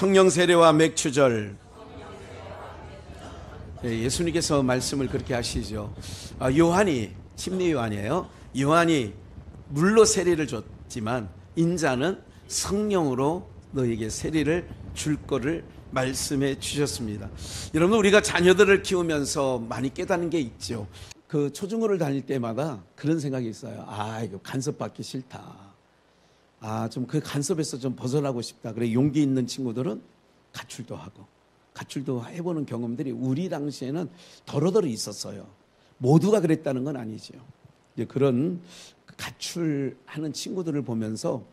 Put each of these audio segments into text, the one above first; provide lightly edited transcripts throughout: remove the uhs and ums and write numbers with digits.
성령 세례와 맥추절. 예수님께서 말씀을 그렇게 하시죠. 요한이, 침례 요한이에요. 요한이 물로 세례를 줬지만 인자는 성령으로 너에게 세례를 줄 거를 말씀해 주셨습니다. 여러분, 우리가 자녀들을 키우면서 많이 깨닫는 게 있죠. 그 초중고를 다닐 때마다 그런 생각이 있어요. 이거 간섭받기 싫다. 좀 그 간섭에서 좀 벗어나고 싶다. 그래, 용기 있는 친구들은 가출도 해보는 경험들이 우리 당시에는 더러더러 있었어요. 모두가 그랬다는 건 아니죠. 이제 그런 가출하는 친구들을 보면서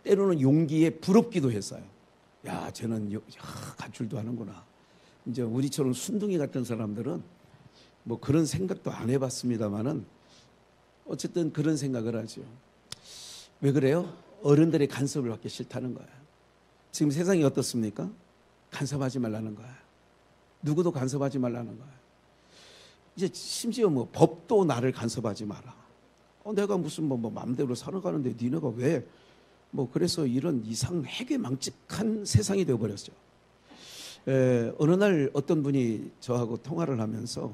때로는 용기에 부럽기도 했어요. 야, 쟤는 가출도 하는구나. 이제 우리처럼 순둥이 같은 사람들은 뭐 그런 생각도 안 해봤습니다만은 어쨌든 그런 생각을 하죠. 왜 그래요? 어른들의 간섭을 받기 싫다는 거예요. 지금 세상이 어떻습니까? 간섭하지 말라는 거예요. 누구도 간섭하지 말라는 거예요. 이제 심지어 뭐 법도 나를 간섭하지 마라. 내가 무슨 뭐 마음대로 살아가는데 니네가 왜 그래서 이런 이상하게 망측한 세상이 되어버렸죠. 어느 날 어떤 분이 저하고 통화를 하면서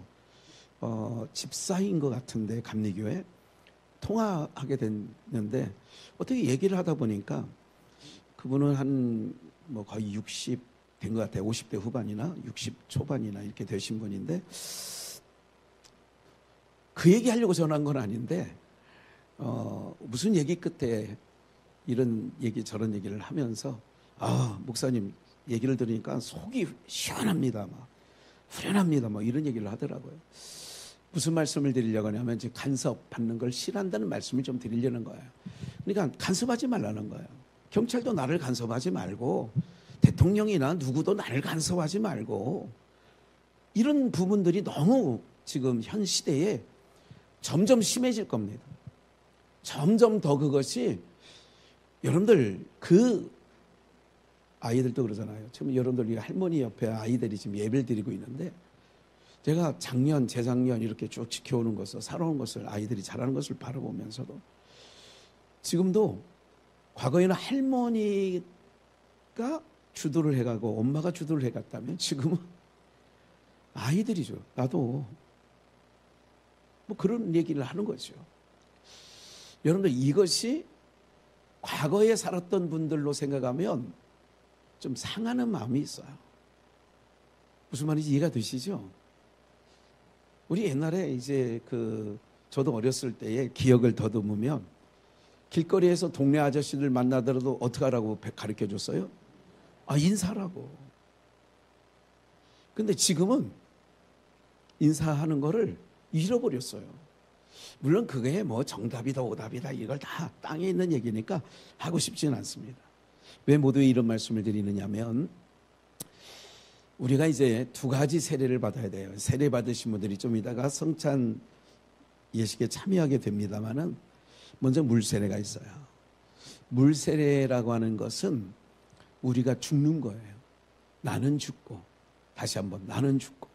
집사인 것 같은데 감리교회 통화하게 됐는데 어떻게 얘기를 하다 보니까 그분은 한 거의 60 된 것 같아요. 50대 후반이나 60 초반이나 이렇게 되신 분인데 그 얘기하려고 전화한 건 아닌데 무슨 얘기 끝에 이런 얘기 저런 얘기를 하면서 목사님 얘기를 들으니까 속이 시원합니다. 후련합니다. 이런 얘기를 하더라고요. 무슨 말씀을 드리려고 하냐면 지금 간섭받는 걸 싫어한다는 말씀을 좀 드리려는 거예요. 그러니까 간섭하지 말라는 거예요. 경찰도 나를 간섭하지 말고 대통령이나 누구도 나를 간섭하지 말고 이런 부분들이 너무 지금 현 시대에 점점 심해질 겁니다. 점점 더 그것이 여러분들 그 아이들도 그러잖아요. 지금 여러분들 할머니 옆에 아이들이 지금 예배를 드리고 있는데 제가 작년, 재작년 이렇게 쭉 지켜오는 것을 살아온 것을 아이들이 자라는 것을 바라보면서도 지금도 과거에는 할머니가 주도를 해가고 엄마가 주도를 해갔다면 지금은 아이들이죠. 나도 그런 얘기를 하는 거죠. 여러분들 이것이 과거에 살았던 분들로 생각하면 좀 상하는 마음이 있어요. 무슨 말인지 이해가 되시죠? 우리 옛날에 이제 저도 어렸을 때의 기억을 더듬으면 길거리에서 동네 아저씨들 만나더라도 어떻게 하라고 가르쳐 줬어요? 인사라고. 근데 지금은 인사하는 거를 잃어버렸어요. 물론 그게 정답이다 오답이다 이걸 다 땅에 있는 얘기니까 하고 싶지는 않습니다. 왜 모두에 이런 말씀을 드리느냐면 우리가 이제 두 가지 세례를 받아야 돼요. 세례 받으신 분들이 좀 이따가 성찬 예식에 참여하게 됩니다만은 먼저 물세례가 있어요. 물세례라고 하는 것은 우리가 죽는 거예요. 나는 죽고 다시 한번 나는 죽고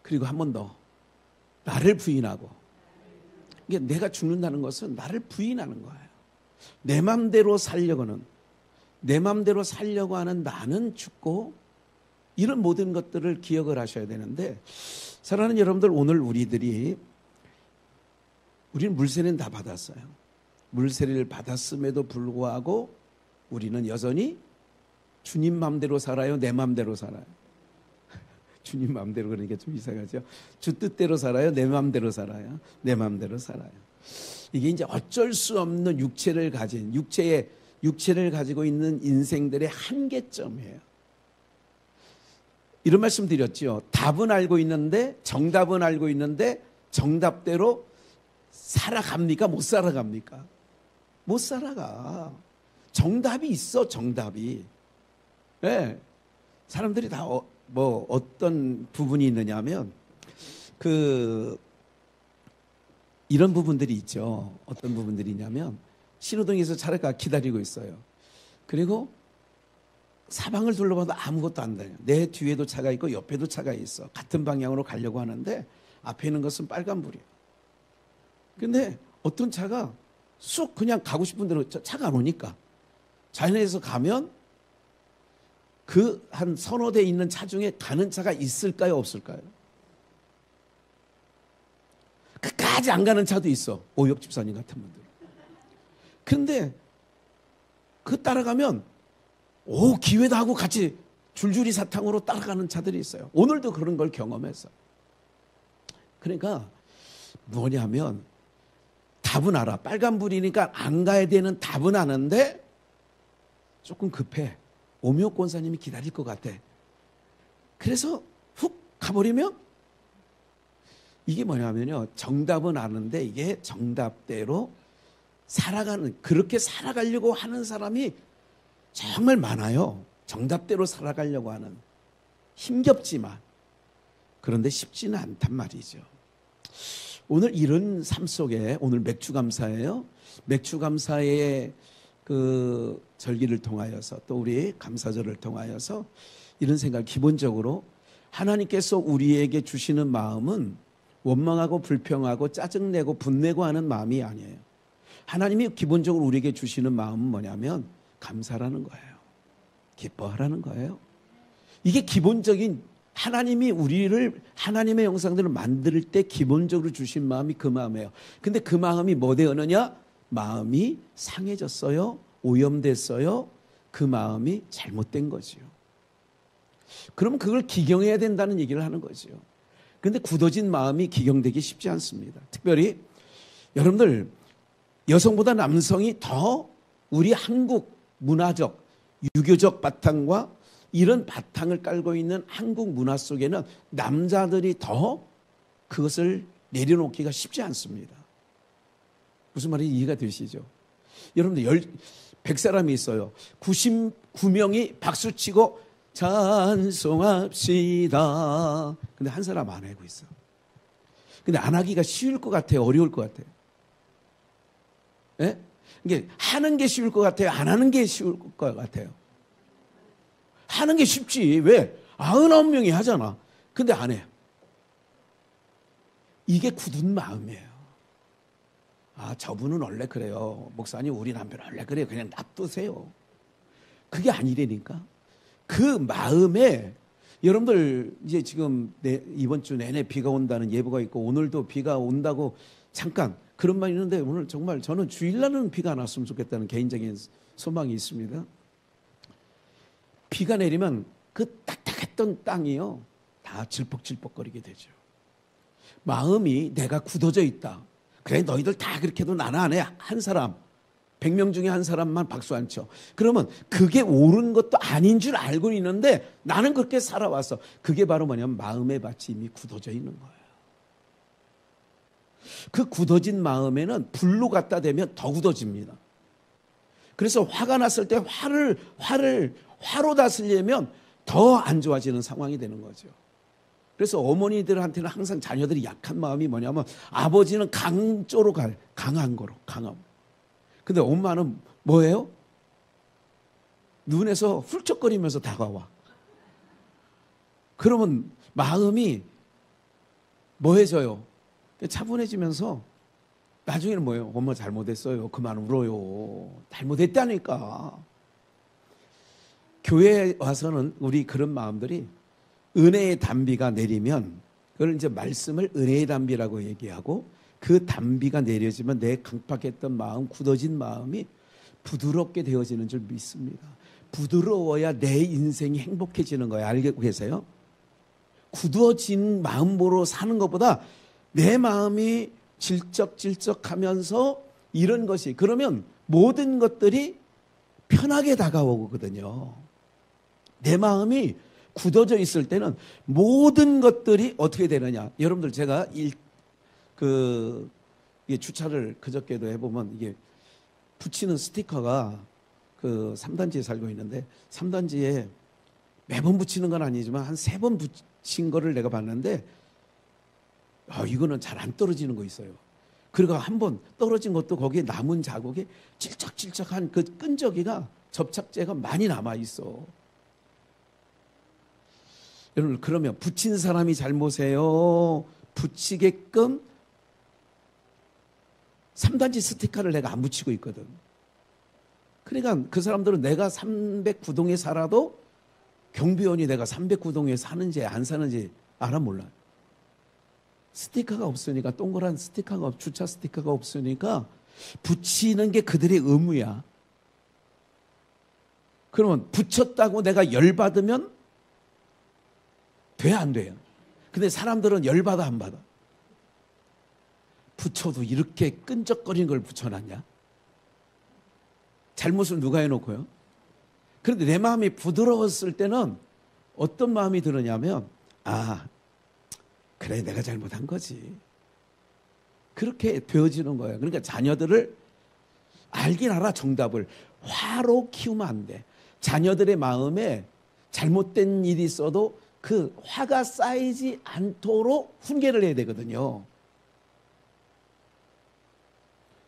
그리고 한 번 더 나를 부인하고 이게 내가 죽는다는 것은 나를 부인하는 거예요. 내 맘대로 살려고 하는 나는 죽고 이런 모든 것들을 기억을 하셔야 되는데 사랑하는 여러분들 오늘 우리는 물세례는 다 받았어요. 물세례를 받았음에도 불구하고 우리는 여전히 주님 맘대로 살아요? 내 맘대로 살아요? 주님 맘대로 그러니까 좀 이상하죠. 주 뜻대로 살아요? 내 맘대로 살아요? 내 맘대로 살아요. 이게 이제 어쩔 수 없는 육체를 가지고 있는 인생들의 한계점이에요. 이런 말씀 드렸죠. 답은 알고 있는데 정답은 알고 있는데 정답대로 살아갑니까? 못 살아갑니까? 못 살아가. 정답이 있어. 정답이. 네. 사람들이 다 어떤 부분이 있느냐면 이런 부분들이 있죠. 어떤 부분들이냐면 신호등에서 차가 기다리고 있어요. 그리고 사방을 둘러봐도 아무것도 안 돼요. 내 뒤에도 차가 있고 옆에도 차가 있어. 같은 방향으로 가려고 하는데 앞에 있는 것은 빨간불이에요. 근데 어떤 차가 쑥 그냥 가고 싶은 대로 차가 안 오니까 좌회전해서 가면 그 한 서너 대 있는 차 중에 가는 차가 있을까요, 없을까요? 끝까지 안 가는 차도 있어. 오혁 집사님 같은 분들. 근데 그 따라가면 기회다 하고 같이 줄줄이 사탕으로 따라가는 차들이 있어요. 오늘도 그런 걸 경험했어. 그러니까 뭐냐면 답은 알아. 빨간불이니까 안 가야 되는 답은 아는데 조금 급해. 오미옥 권사님이 기다릴 것 같아. 그래서 훅 가버리면 이게 뭐냐면요. 정답은 아는데 이게 정답대로 그렇게 살아가려고 하는 사람이 정말 많아요. 정답대로 살아가려고 하는. 힘겹지만. 그런데 쉽지는 않단 말이죠. 오늘 이런 삶 속에 오늘 맥주감사예요. 맥주감사의 그 절기를 통하여서 또 우리 감사절을 통하여서 이런 생각, 기본적으로 하나님께서 우리에게 주시는 마음은 원망하고 불평하고 짜증내고 분내고 하는 마음이 아니에요. 하나님이 기본적으로 우리에게 주시는 마음은 뭐냐면 감사라는 거예요. 기뻐하라는 거예요. 이게 기본적인, 하나님이 우리를 하나님의 형상대로 만들 때 기본적으로 주신 마음이 그 마음이에요. 근데 그 마음이 뭐 되었느냐? 마음이 상해졌어요. 오염됐어요. 그 마음이 잘못된 거지요. 그럼 그걸 기경해야 된다는 얘기를 하는 거지요. 근데 굳어진 마음이 기경되기 쉽지 않습니다. 특별히 여러분들 여성보다 남성이 더 우리 한국 문화적, 유교적 바탕과 이런 바탕을 깔고 있는 한국 문화 속에는 남자들이 더 그것을 내려놓기가 쉽지 않습니다. 무슨 말인지 이해가 되시죠? 여러분들 100사람이 있어요. 99명이 박수치고 찬송합시다. 근데 한 사람 안 하고 있어. 근데 안 하기가 쉬울 것 같아요? 어려울 것 같아요? 예? 이게 하는 게 쉬울 것 같아요? 안 하는 게 쉬울 것 같아요? 하는 게 쉽지. 왜? 99명이 하잖아. 근데 안 해요. 이게 굳은 마음이에요. 저분은 원래 그래요. 목사님, 우리 남편 원래 그래요. 그냥 놔두세요. 그게 아니라니까. 그 마음에 여러분들 이제 지금 이번 주 내내 비가 온다는 예보가 있고 오늘도 비가 온다고 잠깐 그런 말이 있는데 오늘 정말 저는 주일날은 비가 안 왔으면 좋겠다는 개인적인 소망이 있습니다. 비가 내리면 그 딱딱했던 땅이요 다 질퍽질퍽거리게 되죠. 마음이 내가 굳어져 있다. 그래 너희들 다 그렇게 해도 나는 안 해. 한 사람 100명 중에 한 사람만 박수 안 쳐. 그러면 그게 옳은 것도 아닌 줄 알고 있는데 나는 그렇게 살아왔어. 그게 바로 뭐냐면 마음의 밭이 이미 굳어져 있는 거예요. 그 굳어진 마음에는 불로 갖다 대면 더 굳어집니다. 그래서 화가 났을 때 화로 다스리려면 더 안 좋아지는 상황이 되는 거죠. 그래서 어머니들한테는 항상 자녀들이 약한 마음이 뭐냐면 아버지는 강조로 가요. 강한 거로, 강함. 근데 엄마는 뭐예요? 눈에서 훌쩍거리면서 다가와. 그러면 마음이 뭐해져요? 차분해지면서 나중에는 뭐예요? 엄마 잘못했어요. 그만 울어요. 잘못했다니까. 교회에 와서는 우리 그런 마음들이 은혜의 단비가 내리면 그걸 이제 말씀을 은혜의 단비라고 얘기하고 그 단비가 내려지면 내 강팍했던 마음, 굳어진 마음이 부드럽게 되어지는 줄 믿습니다. 부드러워야 내 인생이 행복해지는 거예요. 알고 계세요? 굳어진 마음으로 사는 것보다 내 마음이 질적질적하면서 이런 것이 그러면 모든 것들이 편하게 다가오거든요. 내 마음이 굳어져 있을 때는 모든 것들이 어떻게 되느냐. 여러분들 제가 이게 주차를 그저께도 해보면 이게 붙이는 스티커가 그 3단지에 살고 있는데 3단지에 매번 붙이는 건 아니지만 한 3번 붙인 거를 내가 봤는데 이거는 잘 안 떨어지는 거 있어요. 그리고 한번 떨어진 것도 거기에 남은 자국이 찔쩍찔쩍한 그 끈적이가 접착제가 많이 남아 있어. 여러분 그러면 붙인 사람이 잘못해요? 붙이게끔 3단지 스티커를 내가 안 붙이고 있거든. 그러니까 그 사람들은 내가 309동에 살아도 경비원이 내가 309동에 사는지 안 사는지 알아 몰라. 스티커가 없으니까, 동그란 스티커가, 주차 스티커가 없으니까 붙이는 게 그들의 의무야. 그러면 붙였다고 내가 열받으면 돼, 안 돼요? 근데 사람들은 열받아, 안 받아? 붙여도 이렇게 끈적거리는 걸 붙여놨냐? 잘못을 누가 해놓고요? 그런데 내 마음이 부드러웠을 때는 어떤 마음이 드느냐면, 아, 그래, 내가 잘못한 거지. 그렇게 되어지는 거예요. 그러니까 자녀들을 알긴 알아, 정답을. 화로 키우면 안 돼. 자녀들의 마음에 잘못된 일이 있어도 그 화가 쌓이지 않도록 훈계를 해야 되거든요.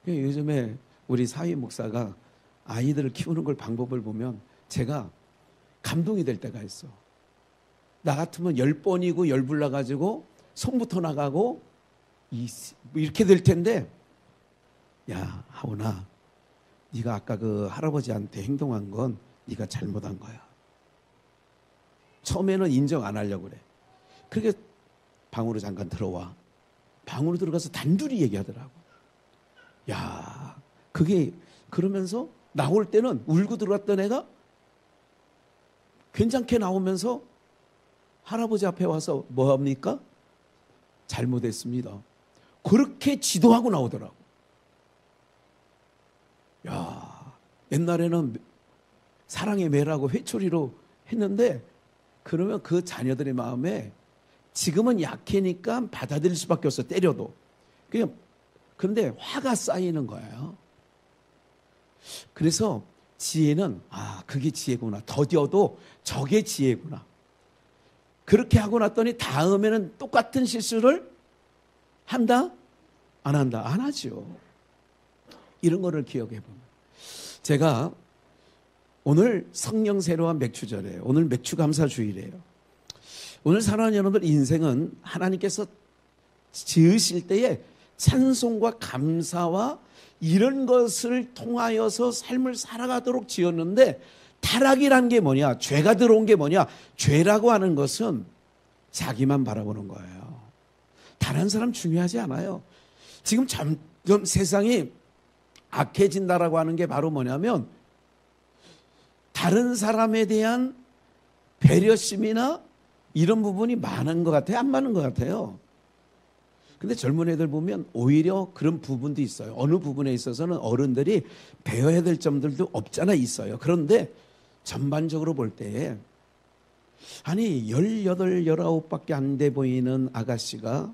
요즘에 우리 사위 목사가 아이들을 키우는 걸 방법을 보면 제가 감동이 될 때가 있어. 나 같으면 10번이고 10불 나가지고 손부터 나가고 이렇게 될 텐데, 야, 하원아, 네가 아까 그 할아버지한테 행동한 건 네가 잘못한 거야. 처음에는 인정 안 하려고 그래. 그렇게 방으로 잠깐 들어와. 방으로 들어가서 단둘이 얘기하더라고. 야, 그게 그러면서 나올 때는 울고 들어왔던 애가 괜찮게 나오면서 할아버지 앞에 와서 뭐 합니까? 잘못했습니다. 그렇게 지도하고 나오더라고. 야, 옛날에는 사랑의 매라고 회초리로 했는데, 그러면 그 자녀들의 마음에 지금은 약해니까 받아들일 수밖에 없어, 때려도. 그냥, 그런데 화가 쌓이는 거예요. 그래서 지혜는, 아, 그게 지혜구나. 더뎌도 저게 지혜구나. 그렇게 하고 났더니 다음에는 똑같은 실수를 한다? 안 한다? 안 하죠. 이런 거를 기억해 보면. 제가 오늘 성령 세로한 맥주절이에요. 오늘 맥주 감사 주일이에요. 오늘 사랑하는 여러분들, 인생은 하나님께서 지으실 때에 찬송과 감사와 이런 것을 통하여서 삶을 살아가도록 지었는데, 타락이란 게 뭐냐? 죄가 들어온 게 뭐냐? 죄라고 하는 것은 자기만 바라보는 거예요. 다른 사람 중요하지 않아요. 지금 점점 세상이 악해진다라고 하는 게 바로 뭐냐면, 다른 사람에 대한 배려심이나 이런 부분이 많은 것 같아요? 안 많은 것 같아요? 근데 젊은 애들 보면 오히려 그런 부분도 있어요. 어느 부분에 있어서는 어른들이 배워야 될 점들도 없잖아, 있어요. 그런데 전반적으로 볼 때에, 아니 18, 19밖에 안 돼 보이는 아가씨가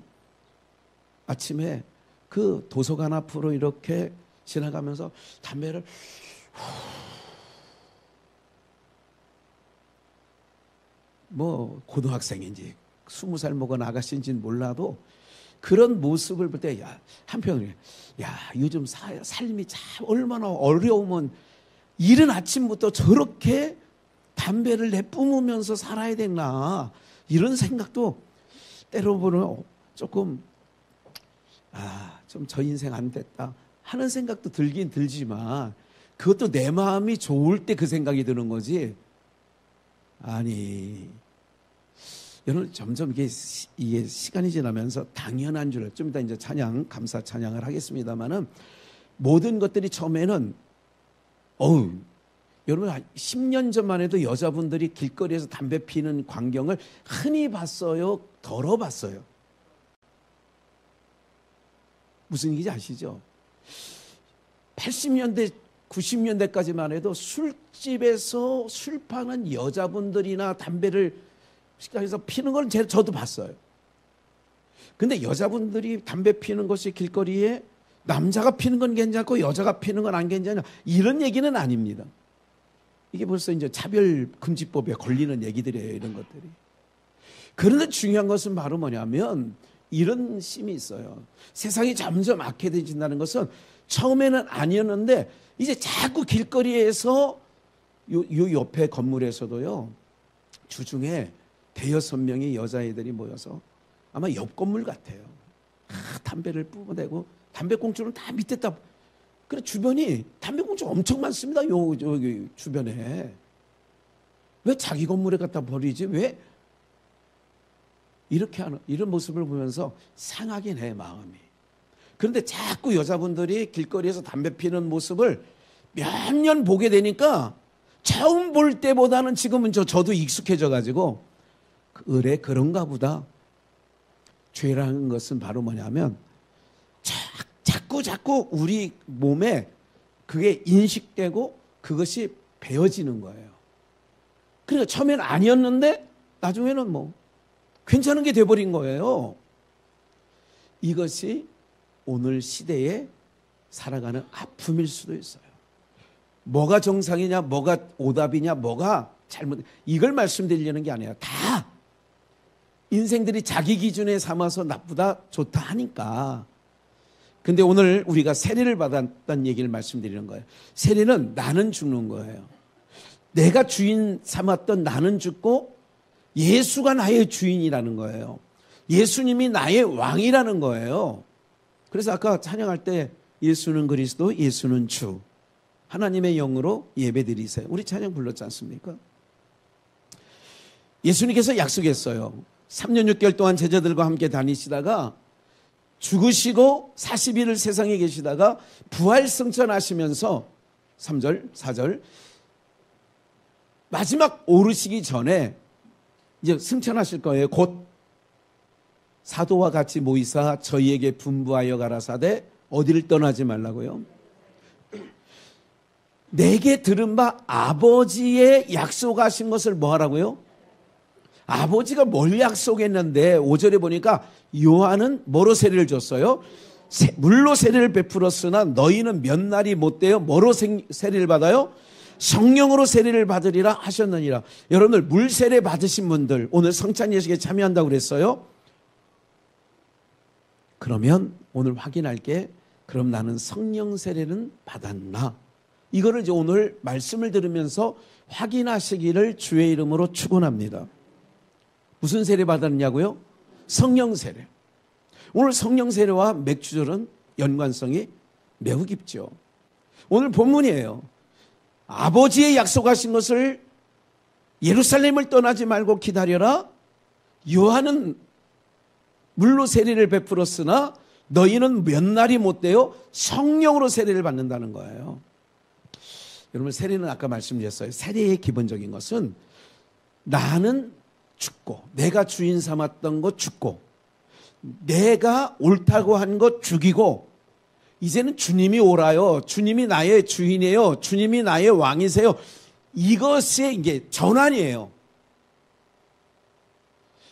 아침에 그 도서관 앞으로 이렇게 지나가면서 담배를 뭐 고등학생인지 20살 먹은 아가씨인지는 몰라도 그런 모습을 볼 때, 야, 한편으로, 야, 요즘 삶이 참 얼마나 어려우면 이른 아침부터 저렇게 담배를 내뿜으면서 살아야 되나, 이런 생각도 때려보면 조금, 아, 좀 저 인생 안 됐다 하는 생각도 들긴 들지만, 그것도 내 마음이 좋을 때 그 생각이 드는 거지. 아니, 여러분, 점점 이게 시간이 지나면서 당연한 줄, 좀 이따 이제 찬양, 감사 찬양을 하겠습니다만은, 모든 것들이 처음에는, 여러분, 10년 전만 해도 여자분들이 길거리에서 담배 피는 광경을 흔히 봤어요? 덜어 봤어요? 무슨 얘기인지 아시죠? 80년대, 90년대까지만 해도 술집에서 술 파는 여자분들이나 담배를 식당에서 피는 걸 저도 봤어요. 근데 여자분들이 담배 피는 것이 길거리에 남자가 피는 건 괜찮고 여자가 피는 건 안 괜찮냐, 이런 얘기는 아닙니다. 이게 벌써 이제 차별금지법에 걸리는 얘기들이에요, 이런 것들이. 그런데 중요한 것은 바로 뭐냐면, 이런 심이 있어요. 세상이 점점 악해진다는 것은 처음에는 아니었는데, 이제 자꾸 길거리에서 요 옆에 건물에서도요, 주중에 5-6명의 여자애들이 모여서, 아마 옆 건물 같아요. 담배를 뿜어대고, 담배꽁초는 다 밑에다. 그래, 주변이 담배꽁초 엄청 많습니다, 여기 주변에. 왜 자기 건물에 갖다 버리지? 왜 이렇게 하는, 이런 모습을 보면서 상하긴 해, 마음이. 그런데 자꾸 여자분들이 길거리에서 담배 피는 모습을 몇 년 보게 되니까 처음 볼 때보다는 지금은 저도 익숙해져 가지고, 그래, 그런가 보다. 죄라는 것은 바로 뭐냐면 자꾸 우리 몸에 그게 인식되고 그것이 배어지는 거예요. 그러니까 처음에는 아니었는데 나중에는 뭐 괜찮은 게 돼버린 거예요. 이것이 오늘 시대에 살아가는 아픔일 수도 있어요. 뭐가 정상이냐, 뭐가 오답이냐, 뭐가 잘못, 이걸 말씀드리려는 게 아니라 다 인생들이 자기 기준에 삼아서 나쁘다 좋다 하니까. 근데 오늘 우리가 세례를 받았다는 얘기를 말씀드리는 거예요. 세례는 나는 죽는 거예요. 내가 주인 삼았던 나는 죽고 예수가 나의 주인이라는 거예요. 예수님이 나의 왕이라는 거예요. 그래서 아까 찬양할 때 예수는 그리스도, 예수는 주, 하나님의 영으로 예배드리세요. 우리 찬양 불렀지 않습니까? 예수님께서 약속했어요. 3년 6개월 동안 제자들과 함께 다니시다가 죽으시고 40일을 세상에 계시다가 부활승천하시면서 3절, 4절 마지막 오르시기 전에 이제 승천하실 거예요. 곧 사도와 같이 모이사 저희에게 분부하여 가라사대 어디를 떠나지 말라고요? 내게 들은 바 아버지의 약속하신 것을 뭐 하라고요? 아버지가 뭘 약속했는데 5절에 보니까 요한은 뭐로 세례를 줬어요? 물로 세례를 베풀었으나 너희는 몇 날이 못 되어 뭐로 세례를 받아요? 성령으로 세례를 받으리라 하셨느니라. 여러분들 물 세례 받으신 분들 오늘 성찬 예식에 참여한다고 그랬어요. 그러면 오늘 확인할 게, 그럼 나는 성령 세례는 받았나? 이거를 이제 오늘 말씀을 들으면서 확인하시기를 주의 이름으로 축원합니다. 무슨 세례 받았냐고요? 성령 세례. 오늘 성령 세례와 맥주절은 연관성이 매우 깊죠. 오늘 본문이에요. 아버지의 약속하신 것을 예루살렘을 떠나지 말고 기다려라. 요한은 물로 세례를 베풀었으나 너희는 몇 날이 못 되어 성령으로 세례를 받는다는 거예요. 여러분, 세례는 아까 말씀드렸어요. 세례의 기본적인 것은 나는 죽고, 내가 주인 삼았던 것 죽고, 내가 옳다고 한 것 죽이고, 이제는 주님이 오라요. 주님이 나의 주인이에요. 주님이 나의 왕이세요. 이것이 이게 전환이에요.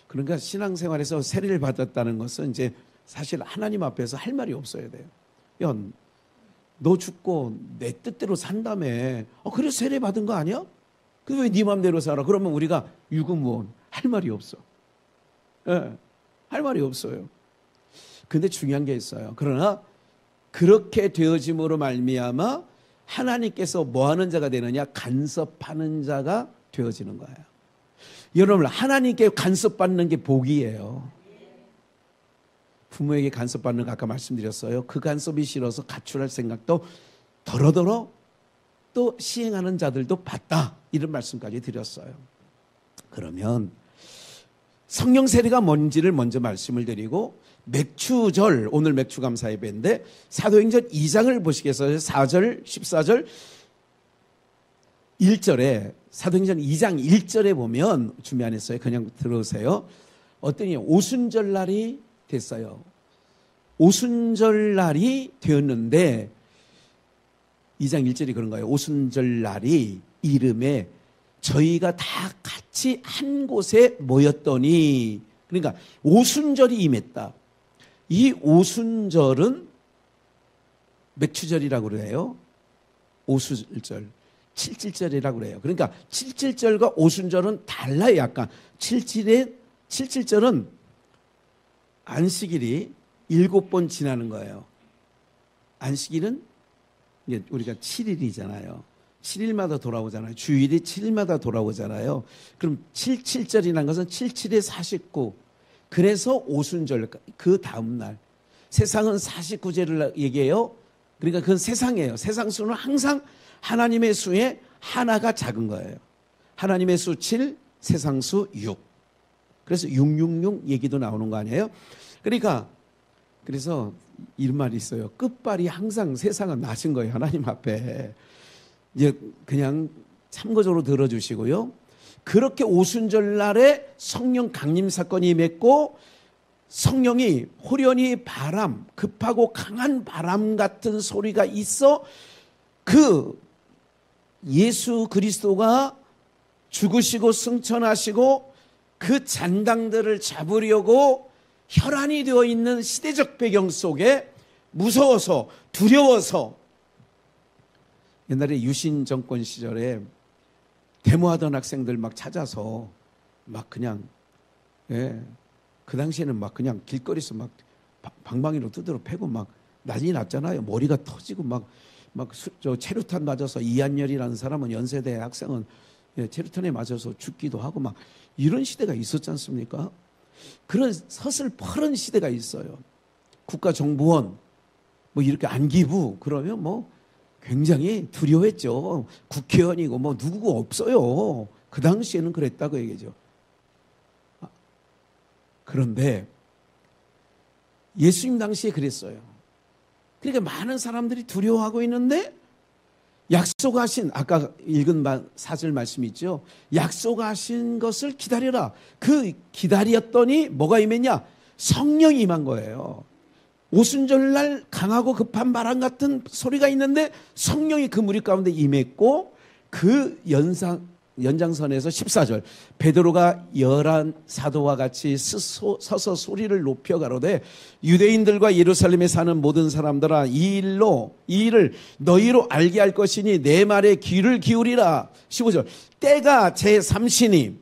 그러니까 신앙생활에서 세례를 받았다는 것은 이제 사실 하나님 앞에서 할 말이 없어야 돼요. 야, 너 죽고 내 뜻대로 산다며. 그래서 세례 받은 거 아니야? 그 왜 네 맘대로 살아? 그러면 우리가 유구무원 할 말이 없어. 예, 할 말이 없어요. 근데 중요한 게 있어요. 그러나 그렇게 되어짐으로 말미암아 하나님께서 뭐 하는 자가 되느냐? 간섭하는 자가 되어지는 거예요. 여러분, 하나님께 간섭받는 게 복이에요. 부모에게 간섭받는 거 아까 말씀드렸어요. 그 간섭이 싫어서 가출할 생각도 더러더러 또 시행하는 자들도 봤다. 이런 말씀까지 드렸어요. 그러면 성령 세례가 뭔지를 먼저 말씀을 드리고, 맥추절, 오늘 맥추감사 예배인데 사도행전 2장을 보시겠어요? 4절, 14절, 1절에 사도행전 2장 1절에 보면, 준비 안 했어요. 그냥 들어오세요. 어떠니 오순절 날이 됐어요. 오순절 날이 되었는데 2장 1절이 그런 거예요. 오순절 날이 이름에 저희가 다 같이 한 곳에 모였더니, 그러니까 오순절이 임했다. 이 오순절은 맥추절이라고 그래요. 오순절, 칠칠절이라고 그래요. 그러니까 칠칠절과 오순절은 달라요. 약간 칠칠절은 안식일이 7번 지나는 거예요. 안식일은 이게 우리가 7일이잖아요. 7일마다 돌아오잖아요. 주일이 7일마다 돌아오잖아요. 그럼 77절이라는 것은 77에 49. 그래서 오순절, 그 다음 날. 세상은 49제를 얘기해요. 그러니까 그건 세상이에요. 세상 수는 항상 하나님의 수에 하나가 작은 거예요. 하나님의 수 7, 세상 수 6. 그래서 666 얘기도 나오는 거 아니에요? 그러니까 그래서 이런 말이 있어요. 끝발이 항상 세상은 낮은 거예요. 하나님 앞에. 이제 그냥 참고적으로 들어주시고요. 그렇게 오순절 날에 성령 강림 사건이 임했고 성령이 호련히 바람, 급하고 강한 바람 같은 소리가 있어 그 예수 그리스도가 죽으시고 승천하시고 그 잔당들을 잡으려고 혈안이 되어 있는 시대적 배경 속에 무서워서 두려워서 옛날에 유신 정권 시절에 데모하던 학생들 막 찾아서 막 그냥 그 당시에는 막 그냥 길거리에서 막 방망이로 두드러 패고 막 난리 났잖아요. 머리가 터지고 막 저 체류탄 맞아서 이한열이라는 사람은 연세대 학생은 체류탄에 맞아서 죽기도 하고 막 이런 시대가 있었지 않습니까? 그런 서슬퍼런 시대가 있어요. 국가정보원 뭐 이렇게 안기부 그러면 뭐 굉장히 두려워했죠. 국회의원이고 뭐 누구고 없어요. 그 당시에는 그랬다고 얘기죠. 그런데 예수님 당시에 그랬어요. 그러니까 많은 사람들이 두려워하고 있는데 약속하신 아까 읽은 4절 말씀이 있죠. 약속하신 것을 기다려라. 그 기다렸더니 뭐가 임했냐? 성령이 임한 거예요. 오순절날 강하고 급한 바람 같은 소리가 있는데 성령이 그 무리 가운데 임했고 그 연장선에서 14절 베드로가 열한 사도와 같이 서서 소리를 높여 가로되 유대인들과 예루살렘에 사는 모든 사람들아 이 일을 너희로 알게 할 것이니 내 말에 귀를 기울이라. 15절 때가 제3시니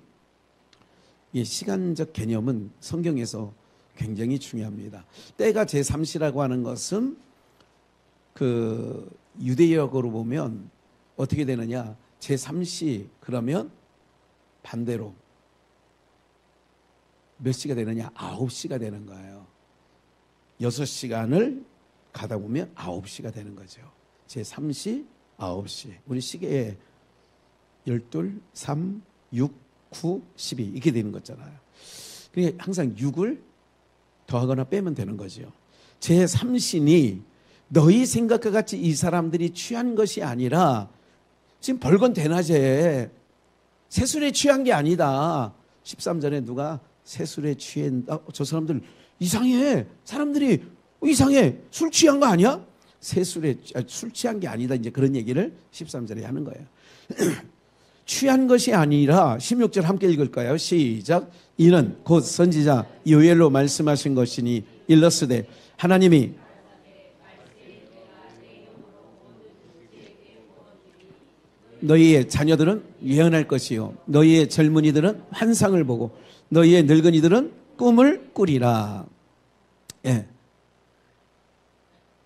이 시간적 개념은 성경에서 굉장히 중요합니다. 때가 제3시라고 하는 것은 그 유대역으로 보면 어떻게 되느냐? 제3시 그러면 반대로 몇 시가 되느냐? 9시가 되는 거예요. 6시간을 가다 보면 9시가 되는 거죠. 제3시 9시. 우리 시계에 12, 3, 6, 9, 12 이렇게 되는 거잖아요. 그러니까 항상 6을 더하거나 빼면 되는 거죠. 제3신이 너희 생각과 같이 이 사람들이 취한 것이 아니라 지금 벌건 대낮에 새술에 취한 게 아니다. 13절에 누가 새술에 취한다. 저 사람들 이상해. 사람들이 이상해. 술 취한 거 아니야? 새술에 술 취한 게 아니다. 이제 그런 얘기를 13절에 하는 거예요. 취한 것이 아니라 16절 함께 읽을까요? 시작. 이는 곧 선지자 요엘로 말씀하신 것이니 일러스되 하나님이 너희의 자녀들은 예언할 것이요 너희의 젊은이들은 환상을 보고 너희의 늙은이들은 꿈을 꾸리라. 예.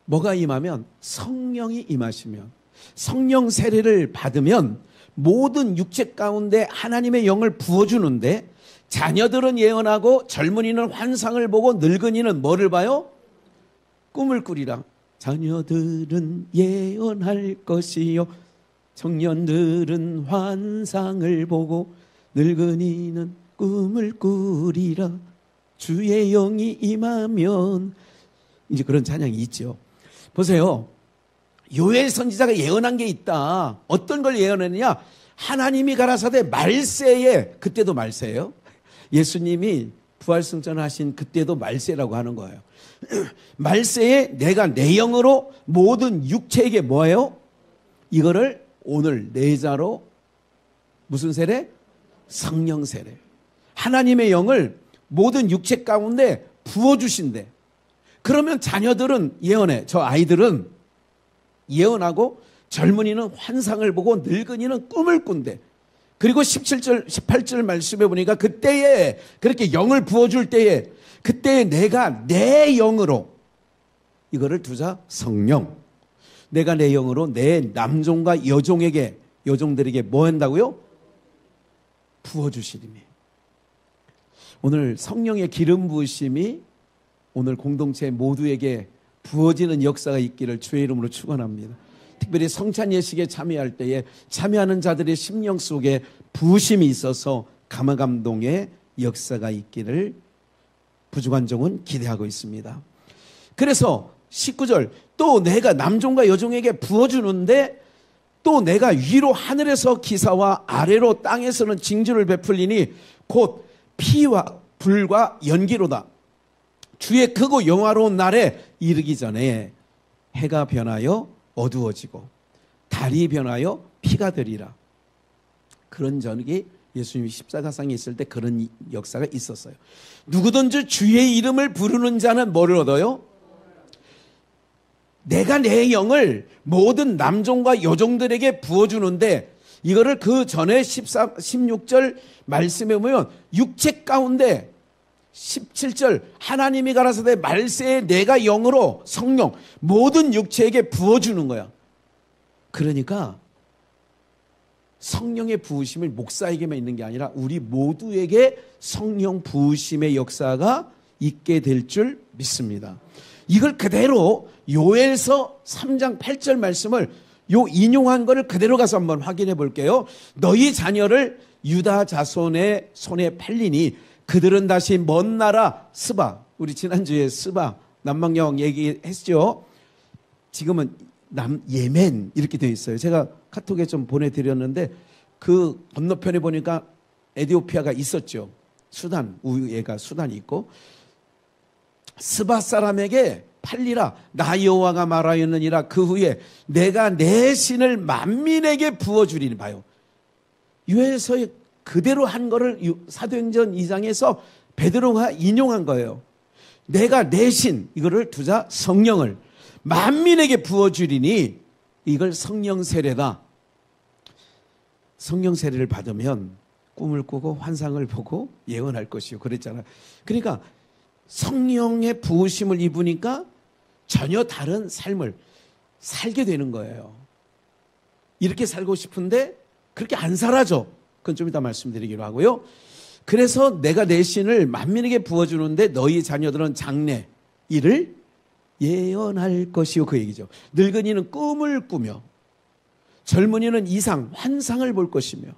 뭐가 임하면 성령이 임하시면 성령 세례를 받으면 모든 육체 가운데 하나님의 영을 부어주는데 자녀들은 예언하고 젊은이는 환상을 보고 늙은이는 뭐를 봐요? 꿈을 꾸리라. 자녀들은 예언할 것이요 청년들은 환상을 보고 늙은이는 꿈을 꾸리라. 주의 영이 임하면 이제 그런 찬양이 있죠. 보세요. 요엘 선지자가 예언한 게 있다. 어떤 걸 예언했느냐? 하나님이 가라사대 말세에, 그때도 말세예요. 예수님이 부활승천하신 그때도 말세라고 하는 거예요. 말세에 내가 내 영으로 모든 육체에게 뭐예요? 이거를 오늘 내자로 무슨 세례? 성령 세례. 하나님의 영을 모든 육체 가운데 부어주신대. 그러면 자녀들은 예언해. 저 아이들은 예언하고 젊은이는 환상을 보고 늙은이는 꿈을 꾼대. 그리고 17절 18절 말씀해 보니까 그때에 그렇게 영을 부어줄 때에 그때에 내가 내 영으로 이거를 두자 성령. 내가 내 영으로 내 남종과 여종들에게 뭐 한다고요? 부어주시리니. 오늘 성령의 기름 부으심이 오늘 공동체 모두에게 부어지는 역사가 있기를 주의 이름으로 축원합니다. 특별히 성찬 예식에 참여할 때에 참여하는 자들의 심령 속에 부심이 있어서 감화감동의 역사가 있기를 부주관종은 기대하고 있습니다. 그래서 19절, 또 내가 남종과 여종에게 부어주는데 또 내가 위로 하늘에서 기사와 아래로 땅에서는 징조를 베풀리니 곧 피와 불과 연기로다. 주의 크고 영화로운 날에 이르기 전에 해가 변하여 어두워지고 달이 변하여 피가 되리라. 그런 전이 예수님이 십자가상에 있을 때 그런 역사가 있었어요. 누구든지 주의 이름을 부르는 자는 뭐를 얻어요? 내가 내 영을 모든 남종과 여종들에게 부어주는데, 이거를 그 전에 16절 말씀에 보면 육체 가운데 17절 하나님이 가라사대 말세에 내가 영으로 성령 모든 육체에게 부어주는 거야. 그러니까 성령의 부으심을 목사에게만 있는 게 아니라 우리 모두에게 성령 부으심의 역사가 있게 될 줄 믿습니다. 이걸 그대로 요엘서 3장 8절 말씀을 인용한 거를 그대로 가서 한번 확인해 볼게요. 너희 자녀를 유다 자손의 손에 팔리니 그들은 다시 먼 나라 스바, 우리 지난주에 스바 남방영 얘기했죠. 지금은 예멘 이렇게 되어 있어요. 제가 카톡에 좀 보내드렸는데 그 건너편에 보니까 에티오피아가 있었죠. 수단, 우유가 수단이 있고, 스바 사람에게 팔리라. 나 여호와가 말하였느니라. 그 후에 내가 내 신을 만민에게 부어주리니. 봐요. 요엘서에 그대로 한 거를 사도행전 2장에서 베드로가 인용한 거예요. 내가 내 신, 이거를 두자 성령을 만민에게 부어주리니 이걸 성령 세례다. 성령 세례를 받으면 꿈을 꾸고 환상을 보고 예언할 것이요. 그랬잖아요. 그러니까 성령의 부으심을 입으니까 전혀 다른 삶을 살게 되는 거예요. 이렇게 살고 싶은데 그렇게 안 살아져. 그건 좀 이따 말씀드리기로 하고요. 그래서 내가 내 신을 만민에게 부어주는데 너희 자녀들은 장래 이를 예언할 것이요. 그 얘기죠. 늙은이는 꿈을 꾸며 젊은이는 이상, 환상을 볼 것이며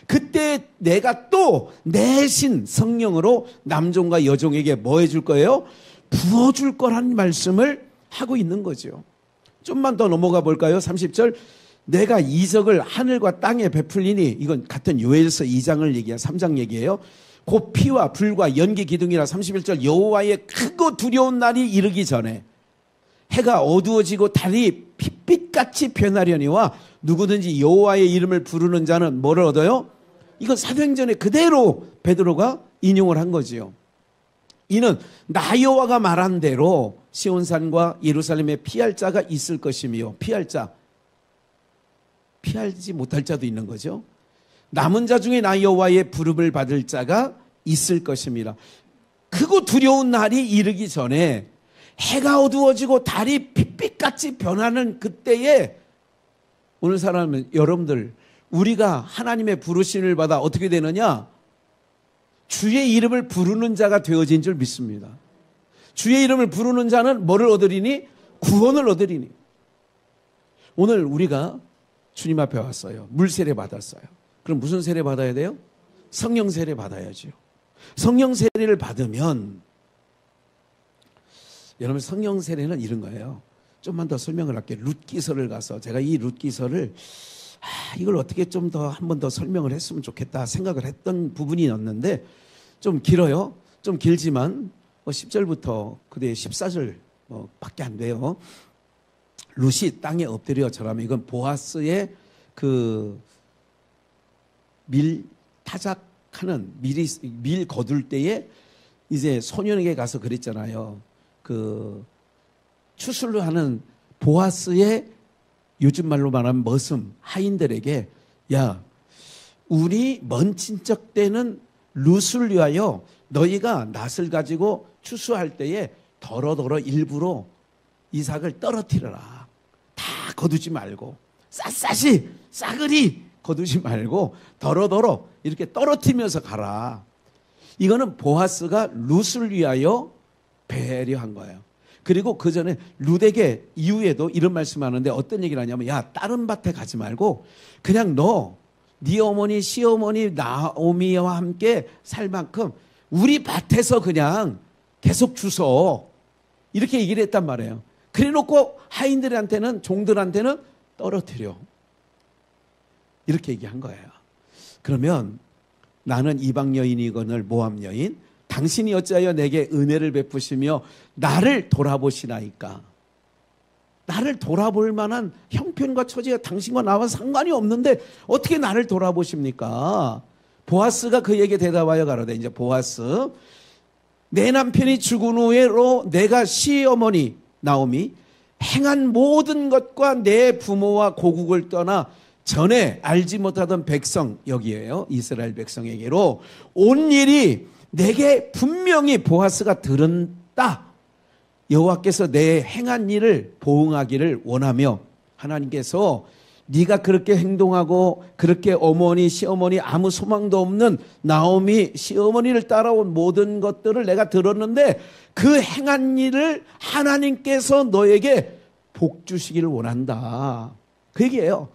그때 내가 또 내 신 성령으로 남종과 여종에게 뭐 해줄 거예요? 부어줄 거란 말씀을 하고 있는 거죠. 좀만 더 넘어가 볼까요? 30절 내가 이적을 하늘과 땅에 베풀리니, 이건 같은 요엘서 2장을 얘기해요. 3장 얘기해요. 곧 피와 불과 연기 기둥이라. 31절 여호와의 크고 두려운 날이 이르기 전에 해가 어두워지고 달이 핏빛같이 변하려니와 누구든지 여호와의 이름을 부르는 자는 뭐를 얻어요? 이건 사도행전에 그대로 베드로가 인용을 한 거지요. 이는 나 여호와가 말한 대로 시온산과 예루살렘에 피할 자가 있을 것이며, 피할 자, 피하지 못할 자도 있는 거죠. 남은 자 중에 나 여호와의 부름을 받을 자가 있을 것입니다. 크고 두려운 날이 이르기 전에 해가 어두워지고 달이 핏빛같이 변하는 그때에 오늘 사람은 여러분들, 우리가 하나님의 부르심을 받아 어떻게 되느냐? 주의 이름을 부르는 자가 되어진 줄 믿습니다. 주의 이름을 부르는 자는 뭐를 얻으리니? 구원을 얻으리니. 오늘 우리가 주님 앞에 왔어요. 물 세례 받았어요. 그럼 무슨 세례 받아야 돼요? 성령 세례 받아야죠. 성령 세례를 받으면, 여러분 성령 세례는 이런 거예요. 좀만 더 설명을 할게요. 룻기서를 가서 제가 이 룻기서를 이걸 어떻게 좀 더 한 번 더 설명을 했으면 좋겠다 생각을 했던 부분이었는데 좀 길어요. 좀 길지만 10절부터 그대 14절 밖에 안 돼요. 룻이 땅에 엎드려 절하면, 이건 보아스의 그 밀 타작하는 밀 거둘 때에 이제 소년에게 가서 그랬잖아요. 그 추수를 하는 보아스의 요즘 말로 말하면 머슴 하인들에게, 야, 우리 먼 친척 때는 룻을 위하여 너희가 낫을 가지고 추수할 때에 더러더러 일부러 이삭을 떨어뜨려라. 다 거두지 말고 샅샅이 싸그리 거두지 말고 더러더러 이렇게 떨어뜨리면서 가라. 이거는 보아스가 룻을 위하여 배려한 거예요. 그리고 그 전에 룻에게 이후에도 이런 말씀하는데 어떤 얘기를 하냐면, 야, 다른 밭에 가지 말고 그냥 네 어머니 시어머니 나오미와 함께 살 만큼 우리 밭에서 그냥 계속 주소, 이렇게 얘기를 했단 말이에요. 그래 놓고 하인들한테는, 종들한테는 떨어뜨려, 이렇게 얘기한 거예요. 그러면 나는 이방 여인이거늘 모압 여인, 당신이 어찌하여 내게 은혜를 베푸시며 나를 돌아보시나이까. 나를 돌아볼 만한 형편과 처지가 당신과 나와 상관이 없는데 어떻게 나를 돌아보십니까? 보아스가 그에게 대답하여 가로되, 이제 보아스, 내 남편이 죽은 후에로 내가 시어머니 나오미 행한 모든 것과 내 부모와 고국을 떠나 전에 알지 못하던 백성, 여기에요, 이스라엘 백성에게로 온 일이 내게 분명히 보아스가 들은다. 여호와께서 내 행한 일을 보응하기를 원하며, 하나님께서 네가 그렇게 행동하고 그렇게 어머니 시어머니 아무 소망도 없는 나오미 시어머니를 따라온 모든 것들을 내가 들었는데 그 행한 일을 하나님께서 너에게 복 주시기를 원한다, 그 얘기예요.